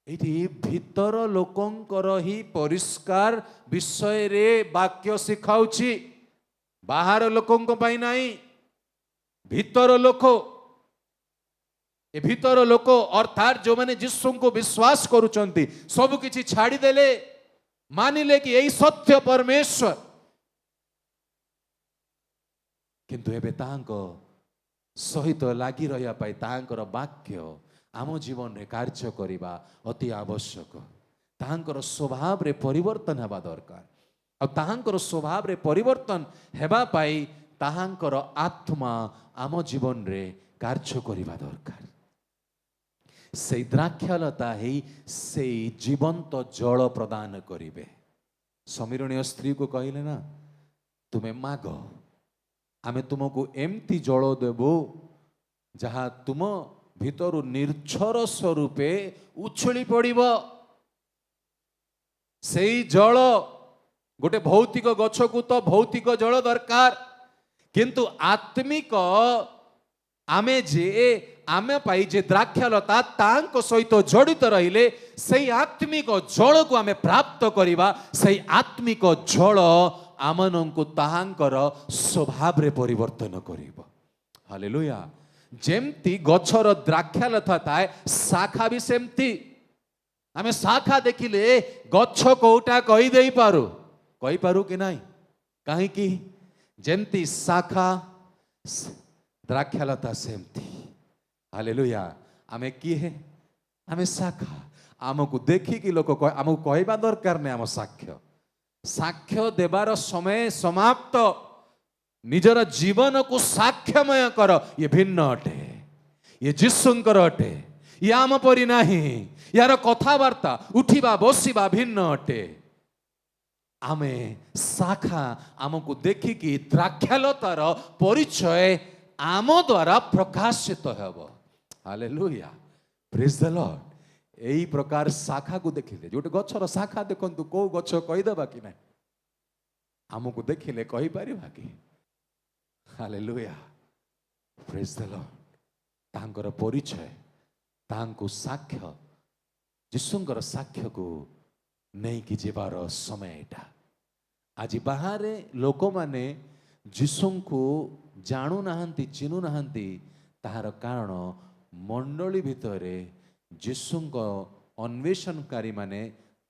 ଏଇଠି ଭିତର ଲୋକଙ୍କର ହିଁ ପରିଷ୍କାର ବିଷୟରେ ବାକ୍ୟ ଶିଖାଉଛି, ବାହାର ଲୋକଙ୍କ ପାଇଁ ନାହିଁ। ଭିତର ଲୋକ, ଏ ଭିତର ଲୋକ ଅର୍ଥାତ ଯେଉଁମାନେ ଯୀଶୁଙ୍କୁ ବିଶ୍ୱାସ କରୁଛନ୍ତି, ସବୁ କିଛି ଛାଡ଼ିଦେଲେ, ମାନିଲେ କି ଏଇ ସତ୍ୟ ପରମେଶ୍ୱର, କିନ୍ତୁ ଏବେ ତାଙ୍କ ସହିତ ଲାଗି ରହିବା ପାଇଁ ତାଙ୍କର ବାକ୍ୟ ଆମ ଜୀବନରେ କାର୍ଯ୍ୟ କରିବା ଅତି ଆବଶ୍ୟକ। ତାହାଙ୍କର ସ୍ୱଭାବରେ ପରିବର୍ତ୍ତନ ହେବା ଦରକାର। ଆଉ ତାହାଙ୍କର ସ୍ୱଭାବରେ ପରିବର୍ତ୍ତନ ହେବା ପାଇଁ ତାହାଙ୍କର ଆତ୍ମା ଆମ ଜୀବନରେ କାର୍ଯ୍ୟ କରିବା ଦରକାର। ସେଇ ଦ୍ରାକ୍ଷାଲତା ହେଇ ସେଇ ଜୀବନ୍ତ ଜଳ ପ୍ରଦାନ କରିବେ। ସମୀରଣୀୟ ସ୍ତ୍ରୀକୁ କହିଲେ ନା, ତୁମେ ମାଗ, ଆମେ ତୁମକୁ ଏମିତି ଜଳ ଦେବୁ ଯାହା ତୁମ ଭିତରୁ ନିର୍ଝର ସ୍ୱରୂପେ ଉଛୁଳି ପଡ଼ିବ। ସେଇ ଜଳ, ଗୋଟେ ଭୌତିକ ଗଛକୁ ତ ଭୌତିକ ଜଳ ଦରକାର, କିନ୍ତୁ ଆତ୍ମିକ ଆମେ ପାଇଁ ଯେ ଦ୍ରାକ୍ଷାଲତା ତାଙ୍କ ସହିତ ଜଡ଼ିତ ରହିଲେ ସେଇ ଆତ୍ମିକ ଜଳକୁ ଆମେ ପ୍ରାପ୍ତ କରିବା। ସେଇ ଆତ୍ମିକ ଜଳ ଆମମାନଙ୍କୁ ତାହାଙ୍କର ସ୍ୱଭାବରେ ପରିବର୍ତ୍ତନ କରିବ। ହାଲେଲୁୟା। ଯେମିତି ଗଛର ଦ୍ରାକ୍ଷାଲତା ଥାଏ, ଶାଖା ବି ସେମିତି। ଆମେ ଶାଖା ଦେଖିଲେ ଗଛ କୋଉଟା କହିପାରୁ କି ନାହିଁ? କାହିଁକି? ଯେମିତି ଶାଖା ଦ୍ରାକ୍ଷାଲତା ସେମିତି। ହାଲେଲୁୟା। ଆମେ କିଏ? ଆମେ ଶାଖା। ଆମକୁ ଦେଖିକି ଲୋକ ଆମକୁ କହିବା ଦରକାର ନାହିଁ ଆମ ସାକ୍ଷ୍ୟ ଦେବାର ସମୟ ସମାପ୍ତ। ନିଜର ଜୀବନକୁ ସାକ୍ଷ୍ୟମୟ କର। ଇଏ ଭିନ୍ନ ଅଟେ, ଇଏ ଯୀଶୁଙ୍କର ଅଟେ, ଇଏ ଆମ ପରି ନାହିଁ। ୟାର କଥାବାର୍ତ୍ତା, ଉଠିବା ବସିବା ଭିନ୍ନ ଅଟେ। ଆମେ ଶାଖା, ଆମକୁ ଦେଖିକି ଦ୍ରାକ୍ଷାଲତାର ପରିଚୟ ଆମ ଦ୍ୱାରା ପ୍ରକାଶିତ ହେବ। ହାଲେଲୁୟା, ପ୍ରେଜ୍ ଦ ଲର୍ଡ। ଏଇ ପ୍ରକାର ଶାଖାକୁ ଦେଖିଲେ, ଗୋଟେ ଗଛର ଶାଖା ଦେଖନ୍ତୁ, କୋଉ ଗଛ କହିଦେବା କି ନାହିଁ? ଆମକୁ ଦେଖିଲେ କହିପାରିବା କି? ହାଲେଲୁୟା, ପ୍ରେଜ୍ ଦ ଲର୍ଡ। ତାଙ୍କର ପରିଚୟ, ତାଙ୍କୁ ସାକ୍ଷ୍ୟ, ଯୀଶୁଙ୍କର ସାକ୍ଷ୍ୟକୁ ନେଇକି ଯିବାର ସମୟ ଏଇଟା। ଆଜି ବାହାରେ ଲୋକମାନେ ଯୀଶୁଙ୍କୁ ଜାଣୁନାହାନ୍ତି, ଚିହ୍ନୁନାହାନ୍ତି। ତାହାର କାରଣ ମଣ୍ଡଳୀ ଭିତରେ ଯୀଶୁଙ୍କ ଅନ୍ୱେଷଣକାରୀ ମାନେ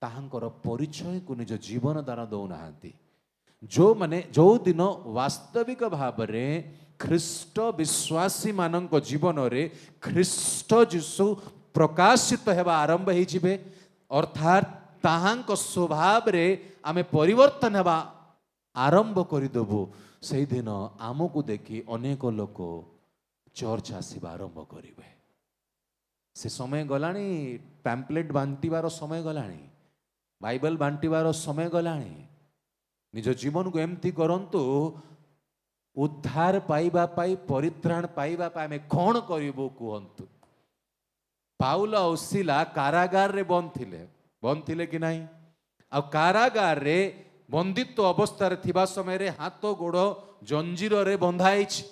ତାହାଙ୍କର ପରିଚୟକୁ ନିଜ ଜୀବନ ଦ୍ୱାରା ଦେଉନାହାନ୍ତି। ଯୋଉଦିନ ବାସ୍ତବିକ ଭାବରେ ଖ୍ରୀଷ୍ଟ ବିଶ୍ୱାସୀ ମାନଙ୍କ ଜୀବନରେ ଖ୍ରୀଷ୍ଟ ଯୀଶୁ ପ୍ରକାଶିତ ହେବା ଆରମ୍ଭ ହେଇଯିବେ, ଅର୍ଥାତ୍ ତାହାଙ୍କ ସ୍ୱଭାବରେ ଆମେ ପରିବର୍ତ୍ତନ ହେବା ଆରମ୍ଭ କରିଦେବୁ, ସେଇଦିନ ଆମକୁ ଦେଖି ଅନେକ ଲୋକ ଚର୍ଚ୍ଚ ଆସିବା ଆରମ୍ଭ କରିବେ। ସେ ସମୟ ଗଲାଣି, ପ୍ୟାମ୍ପଲେଟ୍ ବାଣ୍ଟିବାର ସମୟ ଗଲାଣି, ବାଇବେଲ ବାଣ୍ଟିବାର ସମୟ ଗଲାଣି। ନିଜ ଜୀବନକୁ ଏମିତି କରନ୍ତୁ, ଉଦ୍ଧାର ପାଇବା ପାଇଁ, ପରିତ୍ରାଣ ପାଇବା ପାଇଁ ଆମେ କ'ଣ କରିବୁ କୁହନ୍ତୁ? ପାଉଲ ଆଉ ସିଲା କାରାଗାରରେ ବନ୍ଦ ଥିଲେ କି ନାହିଁ? ଆଉ କାରାଗାରରେ ବନ୍ଦିତ୍ୱ ଅବସ୍ଥାରେ ଥିବା ସମୟରେ ହାତ ଗୋଡ଼ ଜଞ୍ଜିରରେ ବନ୍ଧା ହେଇଛି।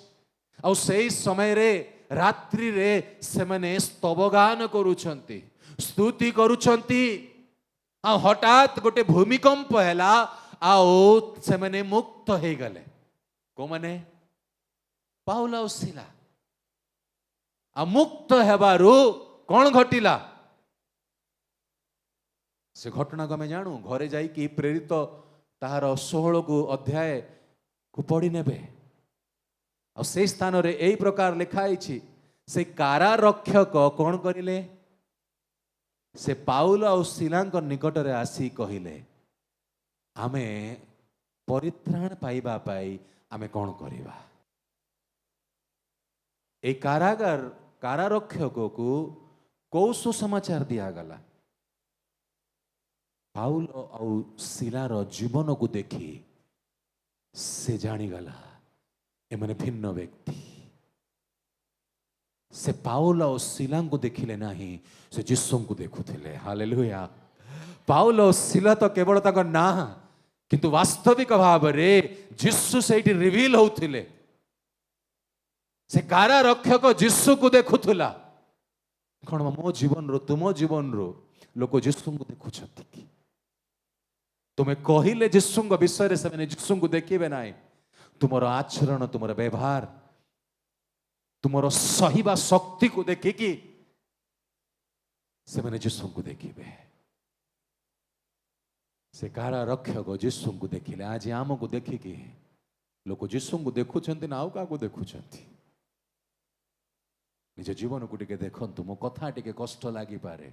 ଆଉ ସେଇ ସମୟରେ ରାତ୍ରିରେ ସେମାନେ ସ୍ତବଗାନ କରୁଛନ୍ତି, ସ୍ତୁତି କରୁଛନ୍ତି। ଆଉ ହଠାତ୍ ଗୋଟେ ଭୂମିକମ୍ପ ହେଲା, ଆଉ ସେମାନେ ମୁକ୍ତ ହେଇଗଲେ। କୋଉମାନେ? ପାଉଲ ଆଉ ସିଲା। ଆଉ ମୁକ୍ତ ହେବାରୁ କ'ଣ ଘଟିଲା? ସେ ଘଟଣାକୁ ଆମେ ଜାଣୁ। ଘରେ ଯାଇକି ପ୍ରେରିତ ତାହାର 16 ଅଧ୍ୟାୟକୁ ପଢି ନେବେ। ଆଉ ସେଇ ସ୍ଥାନରେ ଏଇ ପ୍ରକାର ଲେଖା ହେଇଛି, ସେ କାରାରକ୍ଷକ କ'ଣ କରିଲେ? ସେ ପାଉଲ ଆଉ ସିଲାଙ୍କ ନିକଟରେ ଆସି କହିଲେ, ଆମେ ପରିତ୍ରାଣ ପାଇବା ପାଇଁ ଆମେ କ'ଣ କରିବା? এই କାରାରକ୍ଷକକୁ କୋଉ ସୁସମାଚାର ଦିଆଗଲା? ପାଉଲ ଆଉ ସିଲାର ଜୀବନକୁ ଦେଖି ସେ ଜାଣିଗଲା ଏମାନେ ଭିନ୍ନ ବ୍ୟକ୍ତି। ସେ ପାଉଲ ଆଉ ସିଲାଙ୍କୁ ଦେଖିଲେ ନାହିଁ, ସେ ଯୀଶୁଙ୍କୁ ଦେଖୁଥିଲେ। ହାଲେଲୁୟା। ପାଉଲ ଓ ସିଲା ତ କେବଳ ତାଙ୍କ ନାଁ, କିନ୍ତୁ ବାସ୍ତବିକ ଭାବରେ ଯୀଶୁ ସେଇଠି ରିଭିଲ୍ ହଉଥିଲେ। ସେ କାରାରକ୍ଷକ ଯୀଶୁକୁ ଦେଖୁଥିଲା। कौन मो जीवन रो तुम जीवन रो लोक जीशु को देखुंत कि तुम्हें कहले जीशु विषय से जीशु को देखिए ना तुमर आचरण तुमर व्यवहार तुमर सहिबा शक्ति को देखिकी से मैंने जीशु को देखिए से कारा रक्षक जीशु को देखिले आज आम को देखिकी लोक जीशु को देखुंत ना आउ क्या देखुंत निज जीवन को टिके देखंतु मो कथा टिके कष्ट लगी पारे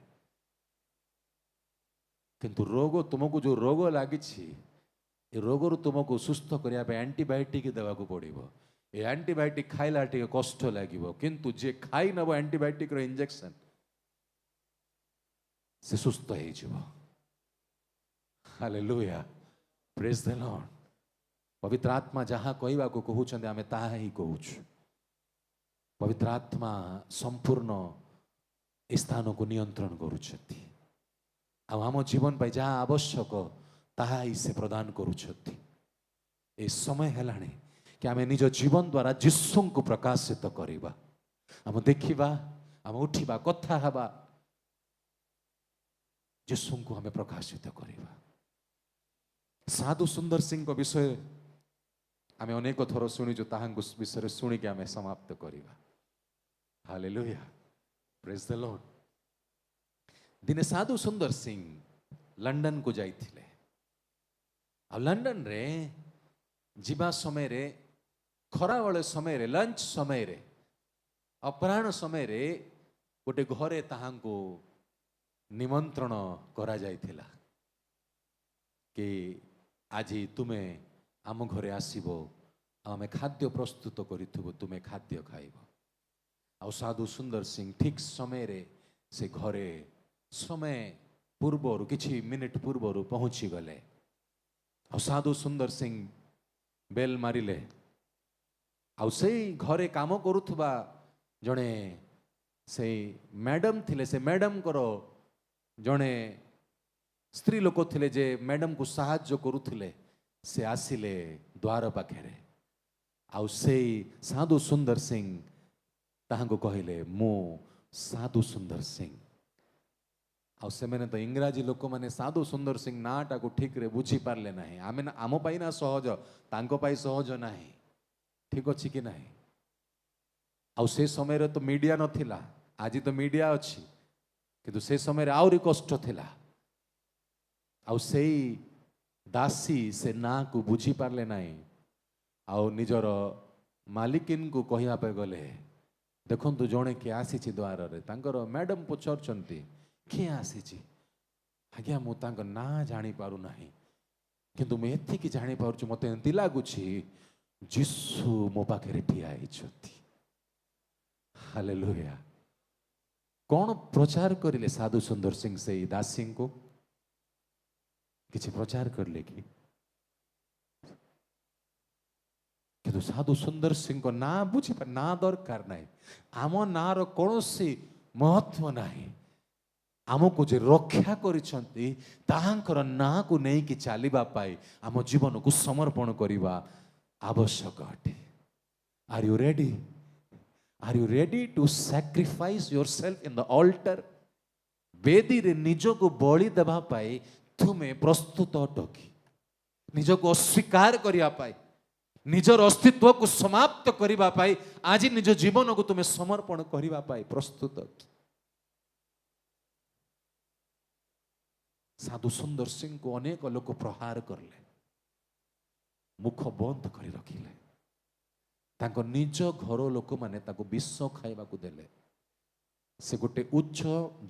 किंतु रोग तुमको जो रोग लगी ए रोग रु तुमको सुस्थ करने एंटीबायोटिक देवा पड़ो ये एंटीबायोटिक खाइला टिके कष्ट लगे किंतु जे खाई नब एंटीबायोटिक रो इंजेक्शन से सुस्थ हो हालेलुया प्रेज द लॉर्ड पवित्र आत्मा जहाँ कहवा को कहउछन्ते आमे ताहा ही कहउछु पवित्र आत्मा संपूर्ण स्थान को नियंत्रण करुछथि आम जीवन पर जहाँ आवश्यक ताहा ही से प्रदान करुछथि ए समय हेलाने कि आमे निज जीवन द्वारा जीशु को प्रकाशित करिबा आम देखिबा आम उठिबा कथा हबा जीशु को हमें प्रकाशित करिबा साधु सुंदर सिंह को विषय आमे अनेक थर शुणीचु ताहांको विषय शुणिक आमे समाप्त करिबा हालेलुया प्रेज द लॉर्ड दिने साधु सुंदर सिंह लंडन को जाइथिले आ लंडन रे जीवा समय रे खराबेल समय रे लंच समय रे अपराह्न समय रे गोटे घरे ताहांको निमंत्रण करा जाइथिला कि आज तुम्हें आम घरे आसीबो आमे खाद्य प्रस्तुत करिथबो तुम्हें खाद्य खाइबो आ साधु सुंदर सिंह ठीक समय रे से घरे समय पूर्वर किछि मिनिट पूर्वर पहुंची गले आ साधु सुंदर सिंह बेल मारिले आ घरे काम करुथबा जणे से मैडम थिले से मैडम करो जणे स्त्री लोक थिले जे मैडम को साहाय्य करुथिले से आसिले द्वार पाखे आउ से साधु सुंदर सिंह ताहांको कहले मो साधु सुंदर सिंह आउ से मैंने तो इंग्राजी लोक माने साधु सुंदर सिंह नाटा को ठीक रे बुझी पारले नाही आमे आम पाई ना सहज तांको पाई सहज नाही ठीक अछि कि नाही आउ से समय रे तो मीडिया नथिला आज तो मीडिया अछि किंतु से समय रे आउरी कष्ट थिला आउ से दासी से ना को बुझी पारले नाही आउ निजर मालिकिन को कहिया पे गले देखंतु जणे के आसीछि द्वार रे तांकर मैडम पचारचंती के आसीछि आज्ञा मु तांक ना जानी पारु नाही किंतु मैं एथि कि जानी पारुछु मते एंती लागुछि जीसु मो पाखरे ठिया आइछथि हालेलुया कौन प्रचार करिले साधु सुंदर सिंह से दासी को किसी प्रचार करले कि किंतु साधु सुंदर सिंह को ना बुझी ना दरकार नहीं आम नार कौन सी महत्व नहीं आमको जे रक्षा करिसंती ताहांकर ना को नहीं कि चलिबा पाई आम जीवन को समर्पण करिबा आवश्यक अटे are you ready to sacrifice yourself in the altar वेदी रे निज को बलि देबा पाई तुम्हें प्रस्तुत अट कि निज को अस्वीकार करिया पाई निजर अस्तित्व को समाप्त करिबा पाई आज निज जीवन को तुम्हें समर्पण करिबा पाई प्रस्तुत कि साधु सुंदर सिंह को अनेक लोक प्रहार करले मुख बंद करी रखिले तांको निज घर लोक माने ताको विष खाइबा को देले से गोटे उच्च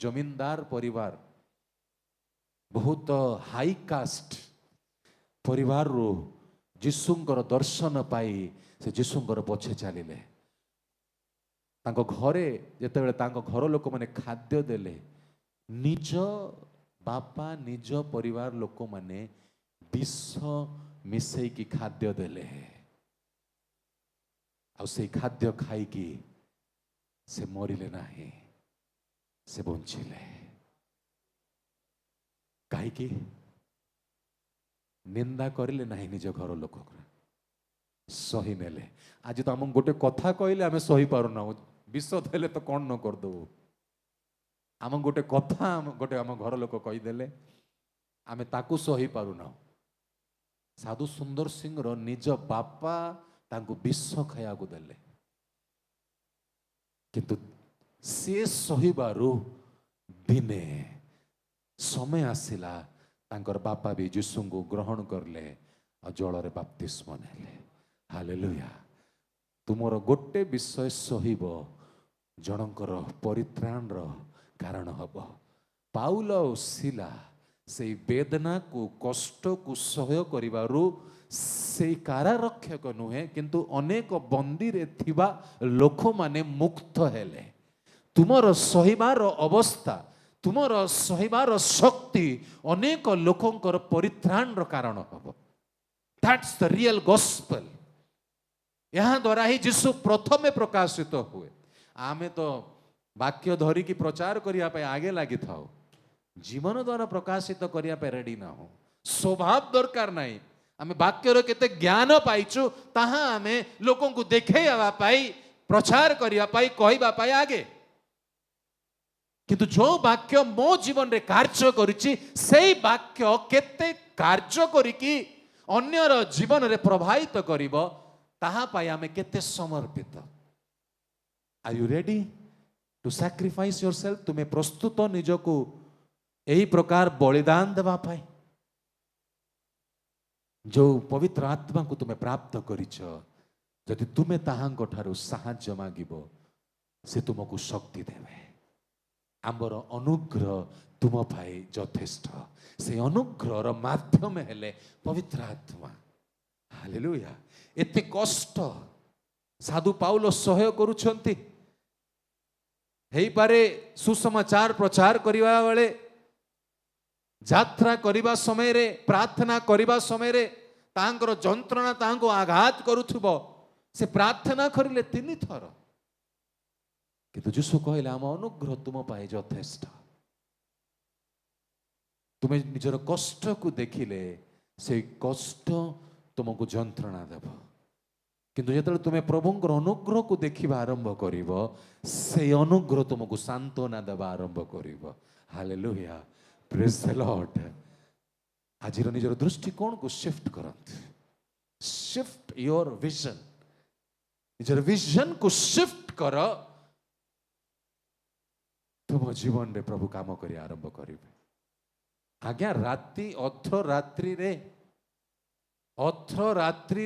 जमींदार परिवार बहुत हाई कास्ट परिवार रो जीशुंकर दर्शन पाई से जीशुंकर पछे चलिले तांको घरे जेतेबेले तांको घर लोक माने खाद्य देले निज बापा निज परिवार लोक माने विष मिसई की खाद्य देले आ से खाद्य खाई की से मरिले नाही से बंचिले कहीं निंदा करिले नहीं निज घर लोक सही नेले आज तो आम गोटे कथा कहले आम सही पार ना विष देले तो कौन न करदे आम गोटे कथा गोटे आम घर लोक कहीदेले आमे ताकू सही पारुना। साधु सुंदर सिंह रो निज बापा तांको विष खाया को देले किंतु से सहीबारु दिने समय आसिला तांकर बापा भी यीशु को ग्रहण करले और जल बाप्तिस्म नेले। हालेलुया। तुमर गोटे विषय सहिब जनकर परित्राण रो कारण हब। पाउल और सिला से वेदना को कष्ट को सह्य करिबारु से कारारक्षक नुहे किंतु अनेक बंदी रे थिबा लोक माने मुक्त हेले। तुमर सहिबार अवस्था तुमर सहिबार शक्ति अनेक लोकंकर परित्राण रो कारण hub. That's the real gospel. यहाँ द्वारा ही यीशु प्रथमे प्रकाशित हुए। आमे तो वाक्य धरिकी प्रचार करिया पे आगे लगी थाओ, जीवन द्वारा प्रकाशित करिया पे रेडी ना हो। स्वभाव दरकार नहीं। आमे वाक्यर केते ज्ञान पाइछु ताहा आमे लोकों को देखेया पाई प्रचार करिया पाई कहबा पाई आगे। किंतु जो वाक्य मो जीवन रे कार्य करिछि सेई वाक्य केते कार्य करिकी अन्यर जीवन रे प्रभावित करिवो ताहा पाई आमे केते समर्पित। Are you ready to sacrifice yourself? तुम्हें प्रस्तुत निजको यही प्रकार बलिदान देवा पाई जो पवित्र आत्मा को तुम्हें प्राप्त करिछ। जदि तुम्हें ताहांको ठारू साहाय्य मागिबो से तुमको शक्ति देवे। आमर अनुग्रह तुम पाई यथेष्ट। से अनुग्रह रो माध्यम हेले पवित्र आत्मा। हालेलुया। एते कष्ट साधु पाउल सहय करूछंती। हेई पारे सुसमाचार प्रचार करिवा बेले यात्रा करिवा समय रे प्रार्थना करिवा समय रे तांकर जंत्रणा तांको आघात करूथुबो से प्रार्थना करिले 3 थर किंतु यीशु कहले आम अनुग्रह तुम पाए यथेष्ट। तुम्हें निजर कष्ट को देखिले से कष्ट तुमको जंत्रणा देव किंतु जेतले तुम्हें प्रभुंकर अनुग्रह को देखिबा आरंभ करिवो से अनुग्रह तुमको सांत्वना देवा आरंभ करिवो। हालेलुया। Praise the Lord. आज निजर दृष्टिकोण को शिफ्ट करंत। Shift your vision. निजर विजन को शिफ्ट कर तुम जीवन रे प्रभु काम करी आरंभ करिवे। आज्ञा राति अथर रात्रि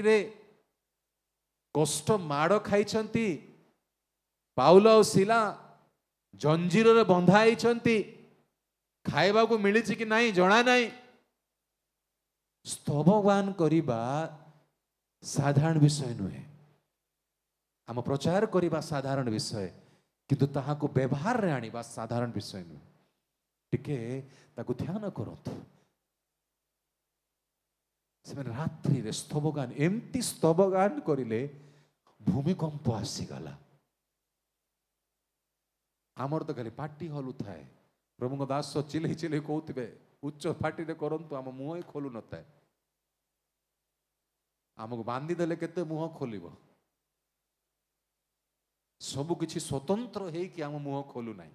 रे कष्ट माड़ खाई पाउल और सिला जंजीर रे बंधा होती खाइबा को मिली कि नहीं जना नहीं। स्तवगान करिबा साधारण विषय नुहे। आम प्रचार करिबा साधारण विषय किंतु ताहाको व्यवहार रे आनिबा साधारण विषय नुहे। टिके ताको ध्यान करंतु। सेमाने रात्रि रे स्तवगान एमती स्तवगान करिले भूमिकंप आसीगला। आमर तो खाली पार्टी हलु थाए। प्रभु दास चिल्ले चिल्ले कहते उच्च पार्टी रे करंतु आम मुह खोलु न थाए। आमको बांधी देले केते मुह खोलिबो। सब किछि स्वतंत्र है कि आम मुह खोलु नाही।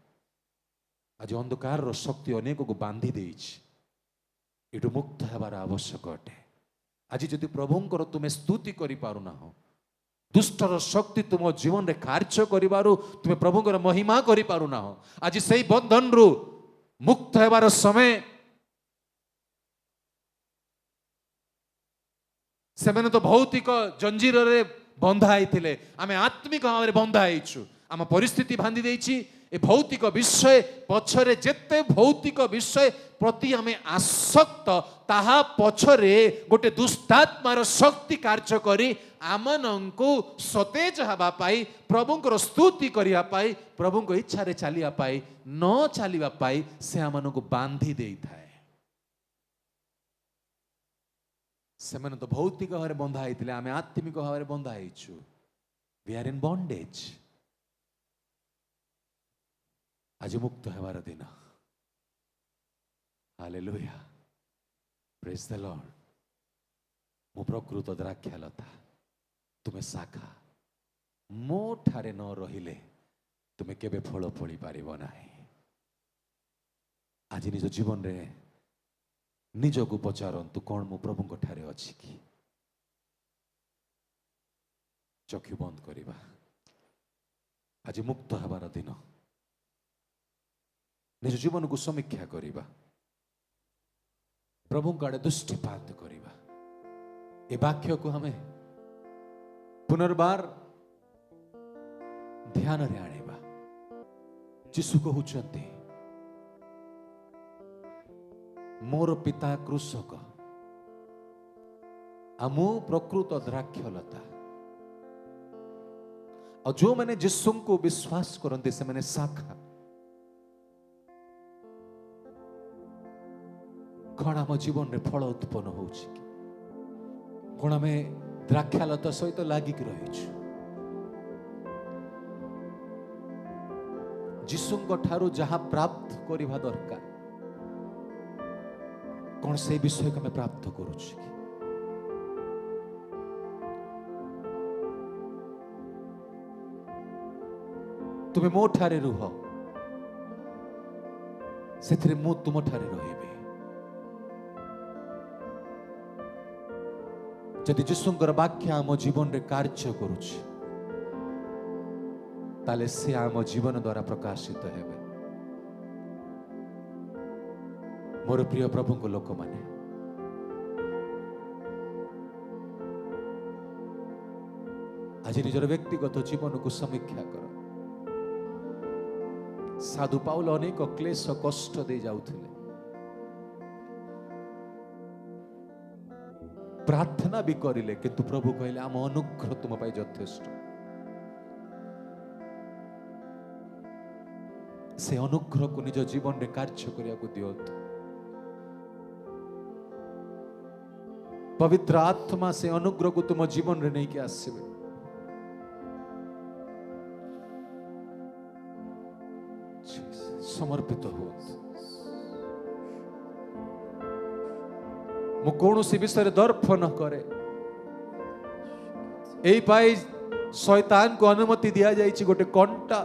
आज अंधकार रो शक्ति अनेक को बांधी देइछि। एटु मुक्त हेबार आवश्यक अटे। आज जदि प्रभुंकर तुमे स्तुति करि पारुना हो दुष्टर शक्ति तुम जीवन रे कार्य करिबारु तुमे प्रभुंकर महिमा करि पारुना हो आज सेई बंधन रु मुक्त हेबार समय। सेमाने तो भौतिक जंजीर रे बंधा आइथिले आमे आत्मिक भाव रे बंधा आइछु। आम परिस्थिति बांधी देइछि। ए भौतिक विषय पछरे जेते भौतिक विषय प्रति आमे आसक्त ताहा पछरे गोटे दुष्टात्मार शक्ति कार्य करी आमनंकु सतेज हवा पाई प्रभुंकर स्तुति करिया पाई प्रभुंको इच्छा रे चलिया पाई न चलिया पाई से आमनंकु बांधी देई थाए। सेमाने तो भौतिक भाव रे बंधा आइथिले आमे आत्मिक भाव रे बंधा आइछु। We are in bondage. आज मुक्त हेबार दिन। हालेलुया। Praise the Lord. मो प्रकृत द्राक्षालता तुमे शाखा मो ठारे न रहिले तुमे केबे फल फली पारिबो नाही। आज निज जीवन रे निजକୁ ପଚାରନ୍ତୁ କ'ଣ ମୁଁ ପ୍ରଭୁଙ୍କ ଠାରେ ଅଛି କି? ଚକ୍ଷୁ ବନ୍ଦ କରିବା। ଆଜି ମୁକ୍ତ ହେବାର ଦିନ। ନିଜ ଜୀବନକୁ ସମୀକ୍ଷା କରିବା, ପ୍ରଭୁଙ୍କ ଆଡ଼େ ଦୃଷ୍ଟିପାତ କରିବା। ଏ ବାକ୍ୟକୁ ଆମେ ପୁନର୍ବାର ଧ୍ୟାନରେ ଆଣିବା। ଯୀଶୁ କହୁଛନ୍ତି, ମୋର ପିତା କୃଷକ ଆଉ ମୁଁ ପ୍ରକୃତ ଦ୍ରାକ୍ଷଲତା। ଆଉ ଯେଉଁମାନେ ଯୀଶୁଙ୍କୁ ବିଶ୍ୱାସ କରନ୍ତି ସେମାନେ ଶାଖା। କ'ଣ ଆମ ଜୀବନରେ ଫଳ ଉତ୍ପନ୍ନ ହେଉଛି କି? କ'ଣ ଆମେ ଦ୍ରାକ୍ଷାଲତା ସହିତ ଲାଗିକି ରହିଛୁ? ଯୀଶୁଙ୍କ ଠାରୁ ଯାହା ପ୍ରାପ୍ତ କରିବା ଦରକାର, କ'ଣ ସେଇ ବିଷୟକୁ ଆମେ ପ୍ରାପ୍ତ କରୁଛୁ କି? ତୁମେ ମୋ ଠାରେ ରୁହ, ସେଥିରେ ମୁଁ ତୁମ ଠାରେ ରହିବି। ଯଦି ଯୀଶୁଙ୍କର ବାକ୍ୟ ଆମ ଜୀବନରେ କାର୍ଯ୍ୟ କରୁଛି, ତାହେଲେ ସେ ଆମ ଜୀବନ ଦ୍ୱାରା ପ୍ରକାଶିତ ହେବେ। ମୋର ପ୍ରିୟ ପ୍ରଭୁଙ୍କ ଲୋକମାନେ, ଆଜି ନିଜର ବ୍ୟକ୍ତିଗତ ଜୀବନକୁ ସମୀକ୍ଷା କର। ସାଧୁ ପାଉଲ ଅନେକ କ୍ଲେଶ କଷ୍ଟ ଦେଇ ଯାଉଥିଲେ। ପ୍ରାର୍ଥନା ବି କରିଲେ, କିନ୍ତୁ ପ୍ରଭୁ କହିଲେ ଆମ ଅନୁଗ୍ରହ ତୁମ ପାଇଁ ଯଥେଷ୍ଟ। ସେ ଅନୁଗ୍ରହକୁ ନିଜ ଜୀବନରେ କାର୍ଯ୍ୟ କରିବାକୁ ଦିଅନ୍ତୁ। ପବିତ୍ର ଆତ୍ମା ସେ ଅନୁଗ୍ରହକୁ ତୁମ ଜୀବନରେ ନେଇକି ଆସିବେ। ସମର୍ପିତ ହୁଅନ୍ତୁ। ମୁଁ କୌଣସି ବିଷୟରେ ଦର୍ପ ନ କରେ। ଏଇ ପାଇଁ ଶୈତାନକୁ ଅନୁମତି ଦିଆଯାଇଛି ଗୋଟେ କଣ୍ଟା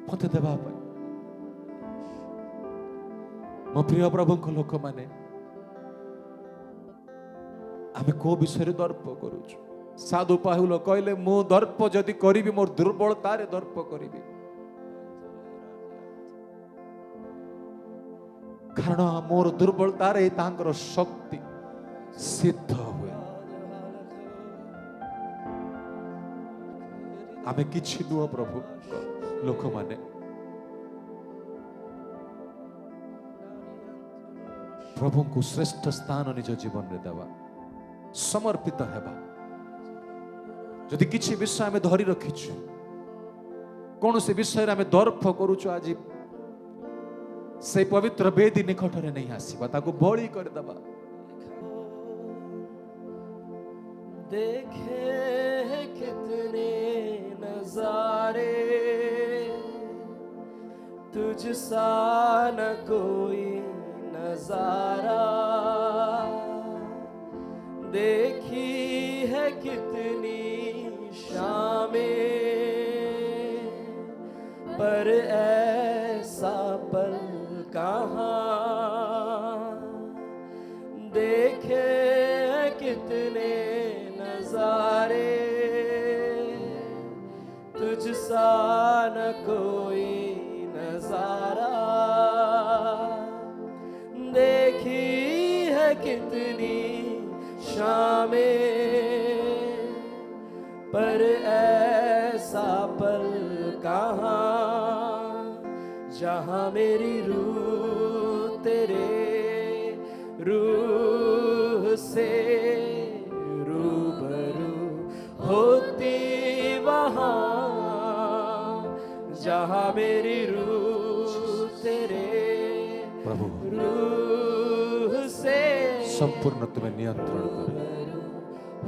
ମତେ ଦେବା ପାଇଁ। ମୋ ପ୍ରିୟ ପ୍ରଭୁଙ୍କ ଲୋକମାନେ, ଆମେ କୋଉ ବିଷୟରେ ଦର୍ପ କରୁଛୁ? ସାଧୁ ପାଉଲ କହିଲେ, ମୁଁ ଦର୍ପ ଯଦି କରିବି ମୋର ଦୁର୍ବଳତାରେ ଦର୍ପ କରିବି, କାରଣ ମୋର ଦୁର୍ବଳତାରେ ତାଙ୍କର ଶକ୍ତି ସିଦ୍ଧ ହୁଏ। ଆମେ କିଛି ନୁହ ପ୍ରଭୁ ଲୋକମାନେ, ପ୍ରଭୁଙ୍କୁ ଶ୍ରେଷ୍ଠ ସ୍ଥାନ ନିଜ ଜୀବନରେ ଦେବା, ସମର୍ପିତ ହେବା। ଯଦି କିଛି ବିଷୟ ଆମେ ଧରି ରଖିଛୁ, କୌଣସି ବିଷୟରେ ଆମେ ଦର୍ପ କରୁଛୁ, ଆଜି ସେ ପବିତ୍ର ବେଦୀ ନିକଟରେ ନେଇ ଆସିବା, ତାକୁ ବଳି କରିଦେବା। देखे कितने नजारे, तुझ सा न कोई नजारा। देखी है कितनी शामें, पर ऐसा पल कहाँ। देखे कितने नजारे, तुझ सा न कोई नजारा। देखी है कितनी शामें, पर ऐसा पल कहाँ। जहाँ मेरी रूह तेरे रूह से रूबरू होती, वहाँ जहाँ मेरी रूह तेरे प्रभु रूह से संपूर्ण तुम्हें नियंत्रण कर।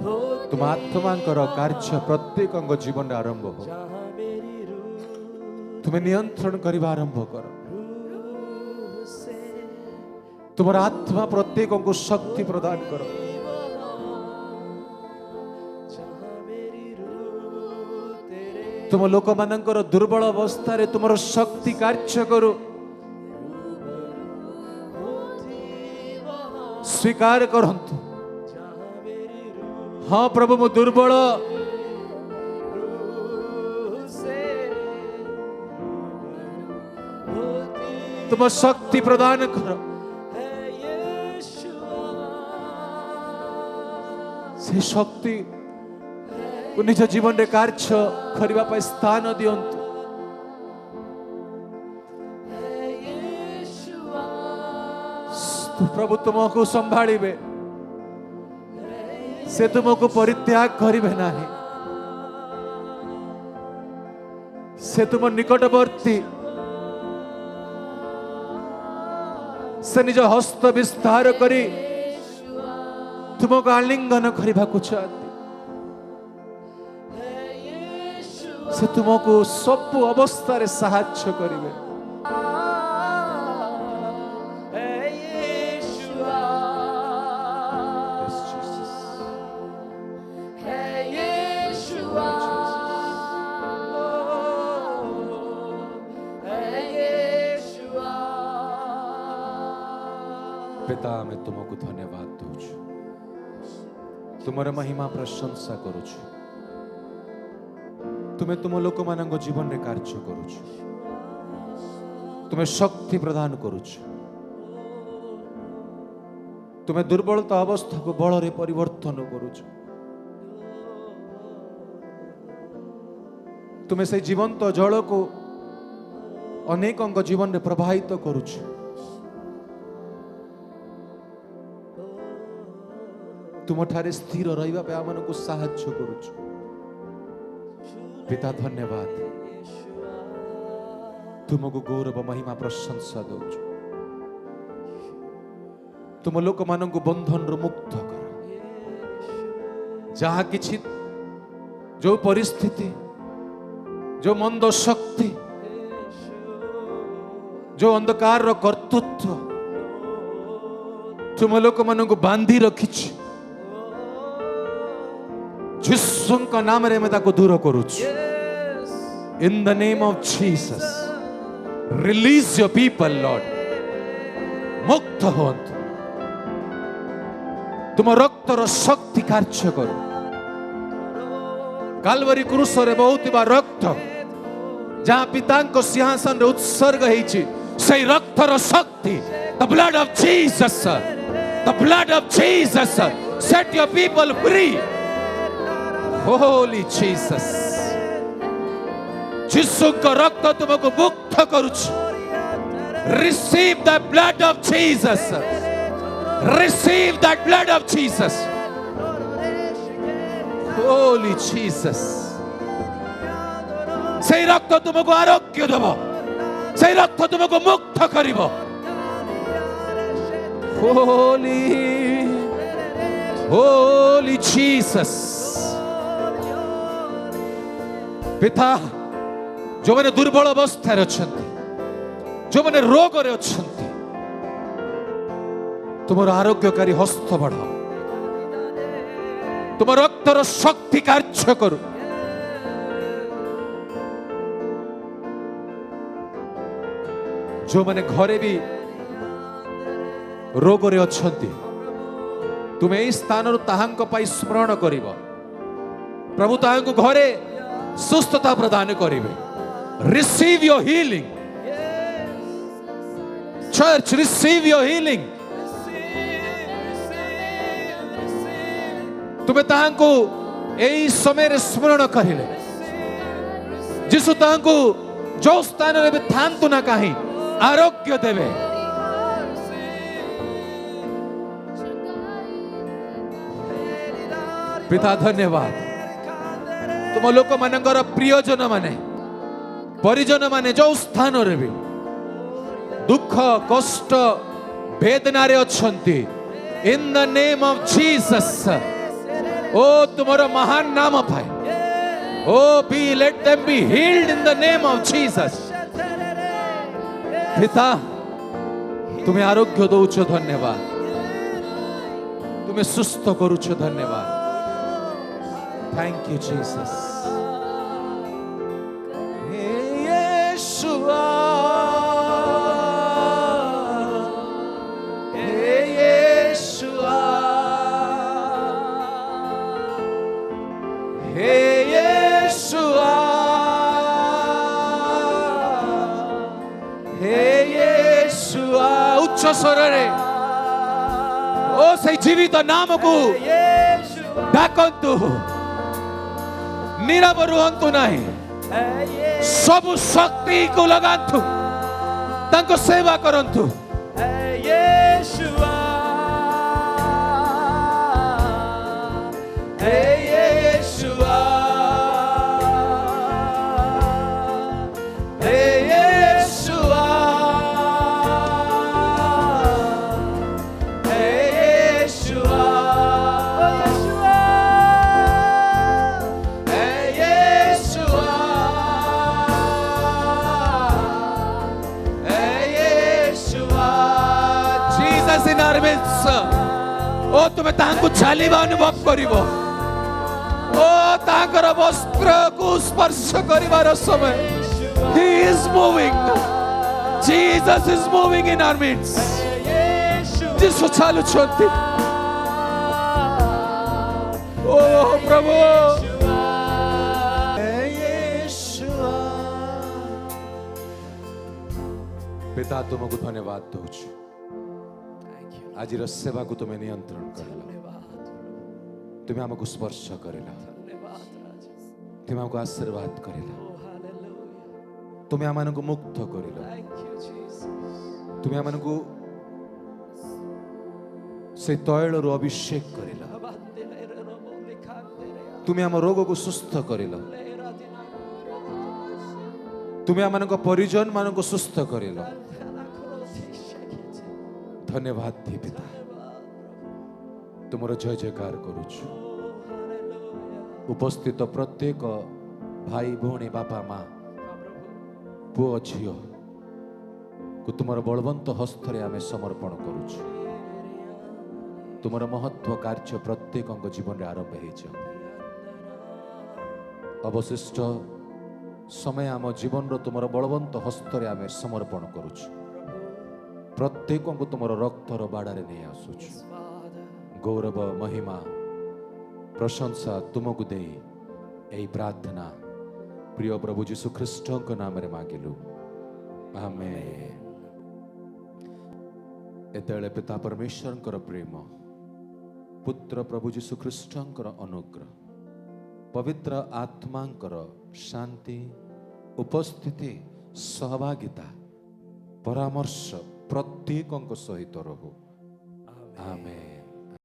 होती, तुम आत्मांकर कार्य प्रत्येक अंग जीवन आरंभ हो। जहाँ मेरी रूह तुम्हें नियंत्रण करवा आरंभ कर। से तुम्हारा आत्मा प्रत्येक को शक्ति प्रदान करो। जहाँ मेरी रूह तेरे तुम लोक मानकर दुर्बल अवस्था रे तुमर शक्ति कार्य करो। स्वीकार करंतु। जहाँ मेरी रूह हाँ प्रभु मु दुर्बल से होती तुम शक्ति प्रदान कर। है यीशुआ, से शक्ति को निज जीवन रे कार्य करबा पई स्थान दियंतु। है यीशुआ, तू प्रभु तुमको संभाळिबे, से तुमको परित्याग करिबे नाही। से तुम निकटवर्ती, से निज हस्त विस्तार करी तुमको आलिंगन करबा को चाहती। से तुमको सब अवस्था रे साहाय्य करिबे। है यीशुआ, है यीशुआ, है यीशुआ। पिता मैं तुमको धन्यवाद दूछु, तुमर महिमा प्रशंसा करूछु। तुम्हें तुम लोक मानक जीवन रे कार्य करूछु, तुम्हें शक्ति प्रदान करूछु। तुम्हें दुर्बलता अवस्था को बल रे परिवर्तन करूछु। तुम्हें से जीवंत जल को अनेकों जीवन रे प्रवाहित करूछु। तुम ठारे स्थिर रहिबा पे आमन को साहाय्य करूछु। पिता धन्यवाद, तुमको गौरव महिमा प्रशंसा दौछु। तुम लोक मान को बंधन रु मुक्त कर। जहा किछि जो परिस्थिति, जो मंद शक्ति, जो अंधकार रो कर्तृत्व तुम लोक मान को बांधी रखिछि, यीशु का नाम रे मैं ताको दूर करूछु। In the name of Jesus, release your people, Lord. मुक्त होंतु, तुम रक्त रो शक्ति कार्य करो। काल्वरी क्रूस रे बहुत बार रक्त जहाँ पिता को सिंहासन रे उत्सर्ग हेछि, से रक्त रो शक्ति, the blood of Jesus, the blood of Jesus, set your people free. Holy Jesus, यीशु का रक्त तुमको मुक्त करूछु। Receive the blood of Jesus, receive that blood of Jesus. Holy Jesus, से रक्त तुमको आरोग्य देबो, से रक्त तुमको मुक्त करिबो। Holy, Holy Jesus, पिता जो मैंने दुर्बल अवस्था अच्छे, जो मैंने रोग अच्छे, तुम आरोग्यकारी हस्त बढ़ाओ, तुम रक्तर शक्ति कार्य करो। जो मैंने घरे भी रोग अच्छा, तुम्हें यही स्थान ताहांक पाई स्मरण करिब। प्रभु ताहांक घरे सुस्थता प्रदान करिवे। Receive your healing. Church, receive your healing. तुम्हें ताहांको यही समय रे स्मरण करिले, जिसु ताहांको जो स्थान रे थांतु ना कहीं आरोग्य देवे। पिता धन्यवाद, तुम लोक मानकर प्रियजन माने, परिजन माने जो स्थान रे भी दुख कष्ट वेदना रे अछंती, in the name of Jesus, ओ तुम्हारा महान नाम पाए, ओ be let them be healed in the name of Jesus. पिता तुम्हें आरोग्य दौच, धन्यवाद। तुम्हें सुस्थ करूच, धन्यवाद। Thank you Jesus. Yeshua, ସ୍ୱରରେ ଓ ସେଇ ଜୀବିତ ନାମକୁ यीशुआ ଡାକନ୍ତୁ। ନୀରବ ରୁହନ୍ତୁ ନାହିଁ, है ସବୁ ଶକ୍ତିକୁ ଲଗାନ୍ତୁ, ତାଙ୍କ ସେବା କରନ୍ତୁ। यीशुआ है यीशुआ है यीशुआ है यीशुआ है यीशुआ है यीशुआ Jesus in our midst. ଓ ତୁମେ ତାହାଙ୍କୁ ଚାଲିବା ଅନୁଭବ କରିବ। ଓ ତାଙ୍କର ବସ୍ତ୍ରକୁ ସ୍ପର୍ଶ କରିବାର ସମୟ। He is moving. Jesus is moving in our midst. ଯୀଶୁ ଚାଲୁଛନ୍ତି। ଓ ପ୍ରଭୁ, ପିତା ତୁମକୁ ଧନ୍ୟବାଦ ଦଉଛୁ। ଆଜିର ସେବାକୁ ତୁମେ ନିୟନ୍ତ୍ରଣ କରିଲ, ତୁମେ ଆମକୁ ସ୍ପର୍ଶ କରିଲ, ତୁମେ ଆମକୁ ଆଶୀର୍ବାଦ କରିଲ, ତୁମେ ଆମମାନଙ୍କୁ ମୁକ୍ତ କରିଲ, ତୁମେ ଆମମାନଙ୍କୁ ସେ ତୈଳରୁ ଅଭିଷେକ କରିଲ, ତୁମେ ଆମ ରୋଗକୁ ସୁସ୍ଥ କରିଲ, ତୁମେ ଆମମାନଙ୍କ ପରିଜନ ମାନଙ୍କୁ ସୁସ୍ଥ କରିଲ। ଧନ୍ୟବାଦ ଦି ପିତା, ତୁମର ଜୟ ଜୟକାର କରୁଛୁ। ଉପସ୍ଥିତ ପ୍ରତ୍ୟେକ ଭାଇ ଭଉଣୀ, ବାପା ମା, ପୁଅ ଝିଅକୁ ତୁମର ବଳବନ୍ତ ହସ୍ତରେ ଆମେ ସମର୍ପଣ କରୁଛୁ। ତୁମର ମହତ୍ଵ କାର୍ଯ୍ୟ ପ୍ରତ୍ୟେକଙ୍କ ଜୀବନରେ ଆରମ୍ଭ ହେଇଯାଉ। ଅବଶିଷ୍ଟ ସମୟ ଆମ ଜୀବନର ତୁମର ବଳବନ୍ତ ହସ୍ତରେ ଆମେ ସମର୍ପଣ କରୁଛୁ। ପ୍ରତ୍ୟେକଙ୍କୁ ତୁମର ରକ୍ତର ବାଡ଼ାରେ ନେଇ ଆସୁଛୁ। ଗୌରବ, ମହିମା, ପ୍ରଶଂସା ତୁମକୁ ଦେଇ ଏହି ପ୍ରାର୍ଥନା ପ୍ରିୟ ପ୍ରଭୁ ଯୀଶୁ ଖ୍ରୀଷ୍ଟଙ୍କ ନାମରେ ମାଗିଲୁ, ଆମେନ୍। ଏତେବେଳେ ପିତା ପରମେଶ୍ୱରଙ୍କର ପ୍ରେମ, ପୁତ୍ର ପ୍ରଭୁ ଯୀଶୁ ଖ୍ରୀଷ୍ଟଙ୍କର ଅନୁଗ୍ରହ, ପବିତ୍ର ଆତ୍ମାଙ୍କର ଶାନ୍ତି, ଉପସ୍ଥିତି, ସହଭାଗିତା, ପରାମର୍ଶ ପ୍ରତ୍ୟେକଙ୍କ ସହିତ ରହୁ। ଆମେନ୍।